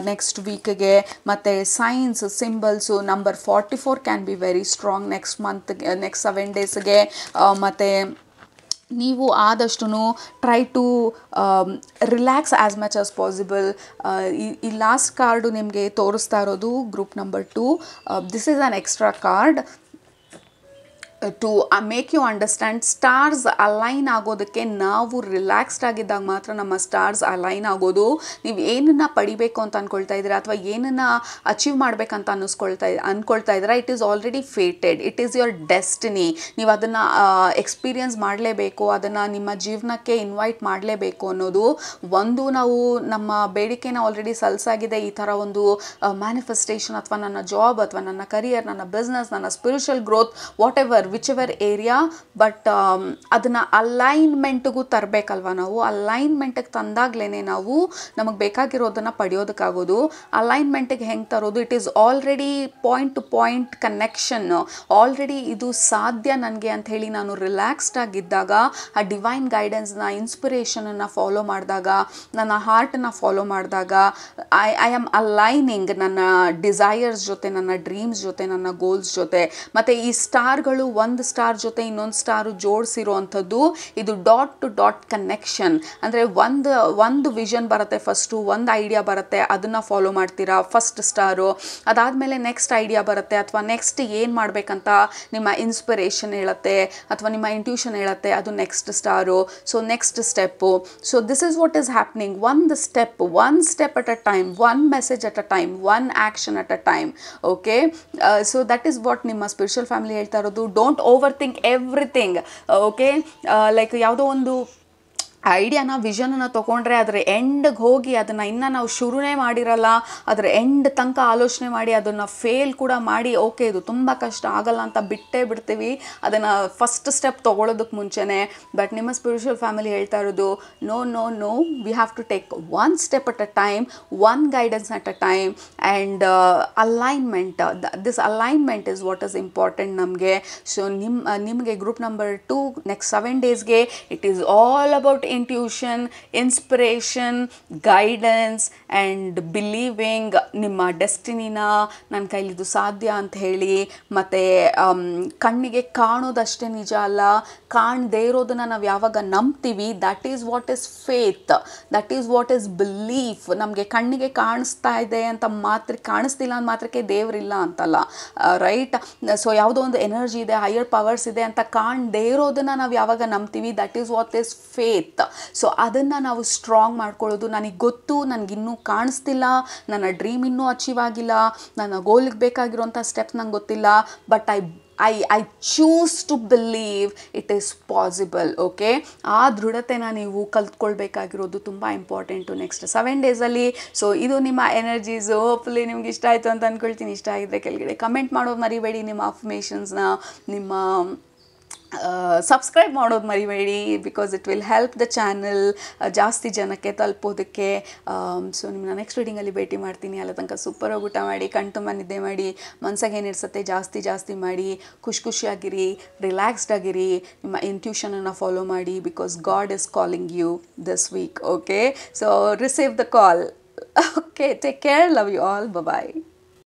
ನೆಕ್ಸ್ಟ್ ವೀಕ್ಗೆ. ಮತ್ತು signs, symbols number 44 can be very strong next month, next 7 ಡೇಸ್ಗೆ. ಮತ್ತು ನೀವು ಆದಷ್ಟು try to relax as much as possible. ಈ ಲಾಸ್ಟ್ ಕಾರ್ಡು ನಿಮಗೆ ತೋರಿಸ್ತಾ ಇರೋದು group number 2. This is an extra card to make you understand. Stars align ಆಗೋದಕ್ಕೆ ನಾವು ರಿಲ್ಯಾಕ್ಸ್ಡ್ ಆಗಿದ್ದಾಗ ಮಾತ್ರ ನಮ್ಮ ಸ್ಟಾರ್ಸ್ ಅಲೈನ್ ಆಗೋದು. ನೀವು ಏನನ್ನು ಪಡಿಬೇಕು ಅಂತ ಅಂದ್ಕೊಳ್ತಾ ಇದ್ದೀರಾ ಅಥವಾ ಏನನ್ನು ಅಚೀವ್ ಮಾಡಬೇಕಂತ ಅಂದ್ಕೊಳ್ತಾ ಇದ್ದೀರಾ, it is already fated, it is your destiny. ನೀವು ಅದನ್ನು ಎಕ್ಸ್ಪೀರಿಯನ್ಸ್ ಮಾಡಲೇಬೇಕು, ಅದನ್ನು ನಿಮ್ಮ ಜೀವನಕ್ಕೆ ಇನ್ವೈಟ್ ಮಾಡಲೇಬೇಕು ಅನ್ನೋದು ಒಂದು. ನಾವು ನಮ್ಮ ಬೇಡಿಕೆನ ಆಲ್ರೆಡಿ ಸಲ್ಲಿಸಾಗಿದೆ, ಈ ಥರ ಒಂದು ಮ್ಯಾನಿಫೆಸ್ಟೇಷನ್ ಅಥವಾ ನನ್ನ ಜಾಬ್ ಅಥವಾ ನನ್ನ ಕರಿಯರ್, ನನ್ನ ಬಿಸ್ನೆಸ್, ನನ್ನ spiritual growth, what ever which ever area, but ಅದನ್ನು ಅಲೈನ್ಮೆಂಟ್ಗೂ ತರಬೇಕಲ್ವ ನಾವು. ಅಲೈನ್ಮೆಂಟಿಗೆ ತಂದಾಗ್ಲೇ ನಾವು ನಮಗೆ ಬೇಕಾಗಿರೋದನ್ನು ಪಡೆಯೋದಕ್ಕಾಗೋದು. ಅಲೈನ್ಮೆಂಟಿಗೆ ಹೆಂಗೆ ತರೋದು? It is already point to point connection. Already ಇದು ಸಾಧ್ಯ ನನಗೆ ಅಂತ ಹೇಳಿ ನಾನು ರಿಲ್ಯಾಕ್ಸ್ಡ್ ಆಗಿದ್ದಾಗ, ಆ ಡಿವೈನ್ ಗೈಡೆನ್ಸ್ನ, ಇನ್ಸ್ಪಿರೇಷನನ್ನು ಫಾಲೋ ಮಾಡಿದಾಗ, ನನ್ನ ಹಾರ್ಟನ್ನು ಫಾಲೋ ಮಾಡಿದಾಗ, ಐ ಆಮ್ ಅಲೈನಿಂಗ್ ನನ್ನ ಡಿಸೈರ್ಸ್ ಜೊತೆ, ನನ್ನ ಡ್ರೀಮ್ಸ್ ಜೊತೆ, ನನ್ನ ಗೋಲ್ಸ್ ಜೊತೆ. ಮತ್ತು ಈ ಸ್ಟಾರ್ಗಳು ಒಂದು ಸ್ಟಾರ್ ಜೊತೆ ಇನ್ನೊಂದು ಸ್ಟಾರು ಜೋಡಿಸಿರೋ ಅಂಥದ್ದು ಇದು ಡಾಟ್ ಟು ಡಾಟ್ ಕನೆಕ್ಷನ್. ಅಂದರೆ ಒಂದು ವಿಷನ್ ಬರುತ್ತೆ, ಫಸ್ಟು ಒಂದು ಐಡಿಯಾ ಬರುತ್ತೆ, ಅದನ್ನು ಫಾಲೋ ಮಾಡ್ತೀರಾ, ಫಸ್ಟ್ ಸ್ಟಾರು. ಅದಾದಮೇಲೆ ನೆಕ್ಸ್ಟ್ ಐಡಿಯಾ ಬರುತ್ತೆ, ಅಥವಾ ನೆಕ್ಸ್ಟ್ ಏನು ಮಾಡಬೇಕಂತ ನಿಮ್ಮ ಇನ್ಸ್ಪಿರೇಷನ್ ಹೇಳುತ್ತೆ, ಅಥವಾ ನಿಮ್ಮ ಇಂಟ್ಯೂಷನ್ ಹೇಳುತ್ತೆ, ಅದು next star. So next step. So this is what is happening. ಒಂದು step at a time, one message at a time, one action at a time. Okay, so that is what ನಿಮ್ಮ spiritual family ಹೇಳ್ತಾ ಇರೋದು. Don't over think everything. Okay, like ಯಾವುದೋ ಒಂದು ಐಡಿಯಾನ, ವಿಷನನ್ನು ತೊಗೊಂಡ್ರೆ ಅದರ ಎಂಡ್ಗೆ ಹೋಗಿ ಅದನ್ನು ಇನ್ನೂ ನಾವು ಶುರುನೇ ಮಾಡಿರಲ್ಲ, ಅದರ ಎಂಡ್ ತನಕ ಆಲೋಚನೆ ಮಾಡಿ ಅದನ್ನು ಫೇಲ್ ಕೂಡ ಮಾಡಿ, ಓಕೆ ಇದು ತುಂಬ ಕಷ್ಟ ಆಗಲ್ಲ ಅಂತ ಬಿಟ್ಟೇ ಬಿಡ್ತೀವಿ ಅದನ್ನು ಫಸ್ಟ್ ಸ್ಟೆಪ್ ತೊಗೊಳೋದಕ್ಕೆ ಮುಂಚೆನೇ. ಬಟ್ ನಿಮ್ಮ ಸ್ಪಿರಿಚುವಲ್ ಫ್ಯಾಮಿಲಿ ಹೇಳ್ತಾ ಇರೋದು, no, we have to take one step at a time, one guidance at a time, and alignment. This alignment is what is important ನಮಗೆ. ಸೊ ನಿಮಗೆ ಗ್ರೂಪ್ ನಂಬರ್ 2 ನೆಕ್ಸ್ಟ್ 7 ಡೇಸ್ಗೆ it is all about intuition, inspiration, guidance and believing ನಿಮ್ಮ ಡೆಸ್ಟಿನಿನ ನನ್ನ ಕೈಲಿದು ಸಾಧ್ಯ ಅಂತ ಹೇಳಿ. ಮತ್ತು ಕಣ್ಣಿಗೆ ಕಾಣೋದಷ್ಟೇ ನಿಜ ಅಲ್ಲ, ಕಾಣದೇ ಇರೋದನ್ನು ನಾವು ಯಾವಾಗ ನಂಬ್ತೀವಿ, that is what is faith, that is what is belief. ನಮಗೆ ಕಣ್ಣಿಗೆ ಕಾಣಿಸ್ತಾ ಇದೆ ಅಂತ ಕಾಣಿಸ್ತಿಲ್ಲ ಅಂದ ಮಾತ್ರಕ್ಕೆ ದೇವರಿಲ್ಲ ಅಂತಲ್ಲ, ರೈಟ್? ಸೊ ಯಾವುದೋ ಒಂದು ಎನರ್ಜಿ ಇದೆ, ಹೈಯರ್ ಪವರ್ಸ್ ಇದೆ ಅಂತ ಕಾಣದೇ ಇರೋದನ್ನು ನಾವು ಯಾವಾಗ ನಂಬ್ತೀವಿ, that is what is faith. So ಅದನ್ನು ನಾವು ಸ್ಟ್ರಾಂಗ್ ಮಾಡ್ಕೊಳ್ಳೋದು. ನನಗೆ ಗೊತ್ತು, ನನಗಿನ್ನೂ ಕಾಣಿಸ್ತಿಲ್ಲ, ನನ್ನ ಡ್ರೀಮ್ ಇನ್ನೂ ಅಚೀವ್ ಆಗಿಲ್ಲ, ನನ್ನ ಗೋಲ್ಗೆ ಬೇಕಾಗಿರೋಂಥ ಸ್ಟೆಪ್ಸ್ ನಂಗೆ ಗೊತ್ತಿಲ್ಲ, but I choose to believe it is possible. Okay, ಆ ದೃಢತೆನ ನೀವು ಕಲ್ತ್ಕೊಳ್ಬೇಕಾಗಿರೋದು ತುಂಬ ಇಂಪಾರ್ಟೆಂಟು ನೆಕ್ಸ್ಟ್ 7 ಡೇಸಲ್ಲಿ. ಸೊ ಇದು ನಿಮ್ಮ ಎನರ್ಜೀಸು. ಹೋಪ್ಫುಲಿ ನಿಮ್ಗೆ ಇಷ್ಟ ಆಯಿತು ಅಂತ ಅಂದ್ಕೊಳ್ತೀನಿ. ಇಷ್ಟ ಆಗಿದ್ದರೆ ಕೆಳಗಡೆ ಕಮೆಂಟ್ ಮಾಡೋದು ಮರಿಬೇಡಿ, ನಿಮ್ಮ ಅಫರ್ಮೇಷನ್ಸ್ನ, ನಿಮ್ಮ ಸಬ್ಸ್ಕ್ರೈಬ್ ಮಾಡೋದು ಮರಿಬೇಡಿ, because it will help the channel ಜಾಸ್ತಿ ಜನಕ್ಕೆ ತಲುಪೋದಕ್ಕೆ. ಸೊ ನಿಮ್ಮನ್ನ ನೆಕ್ಸ್ಟ್ ರೀಡಿಂಗಲ್ಲಿ ಭೇಟಿ ಮಾಡ್ತೀನಿ. ಅಲ್ಲ ತನಕ ಸೂಪರಾಗಿ ಊಟ ಮಾಡಿ, ಕಣ್ತುಂಬ ನಿದ್ದೆ ಮಾಡಿ, ಮನ್ಸಾಗ ಏನಿರ್ಸತ್ತೆ ಜಾಸ್ತಿ ಮಾಡಿ, ಖುಷಿಯಾಗಿರಿ, ರಿಲ್ಯಾಕ್ಸ್ಡ್ ಆಗಿರಿ, ನಿಮ್ಮ ಇಂಟ್ಯೂಷನನ್ನು ಫಾಲೋ ಮಾಡಿ, because God is calling you this week. Okay, so receive the call. Okay, take care, love you all, bye.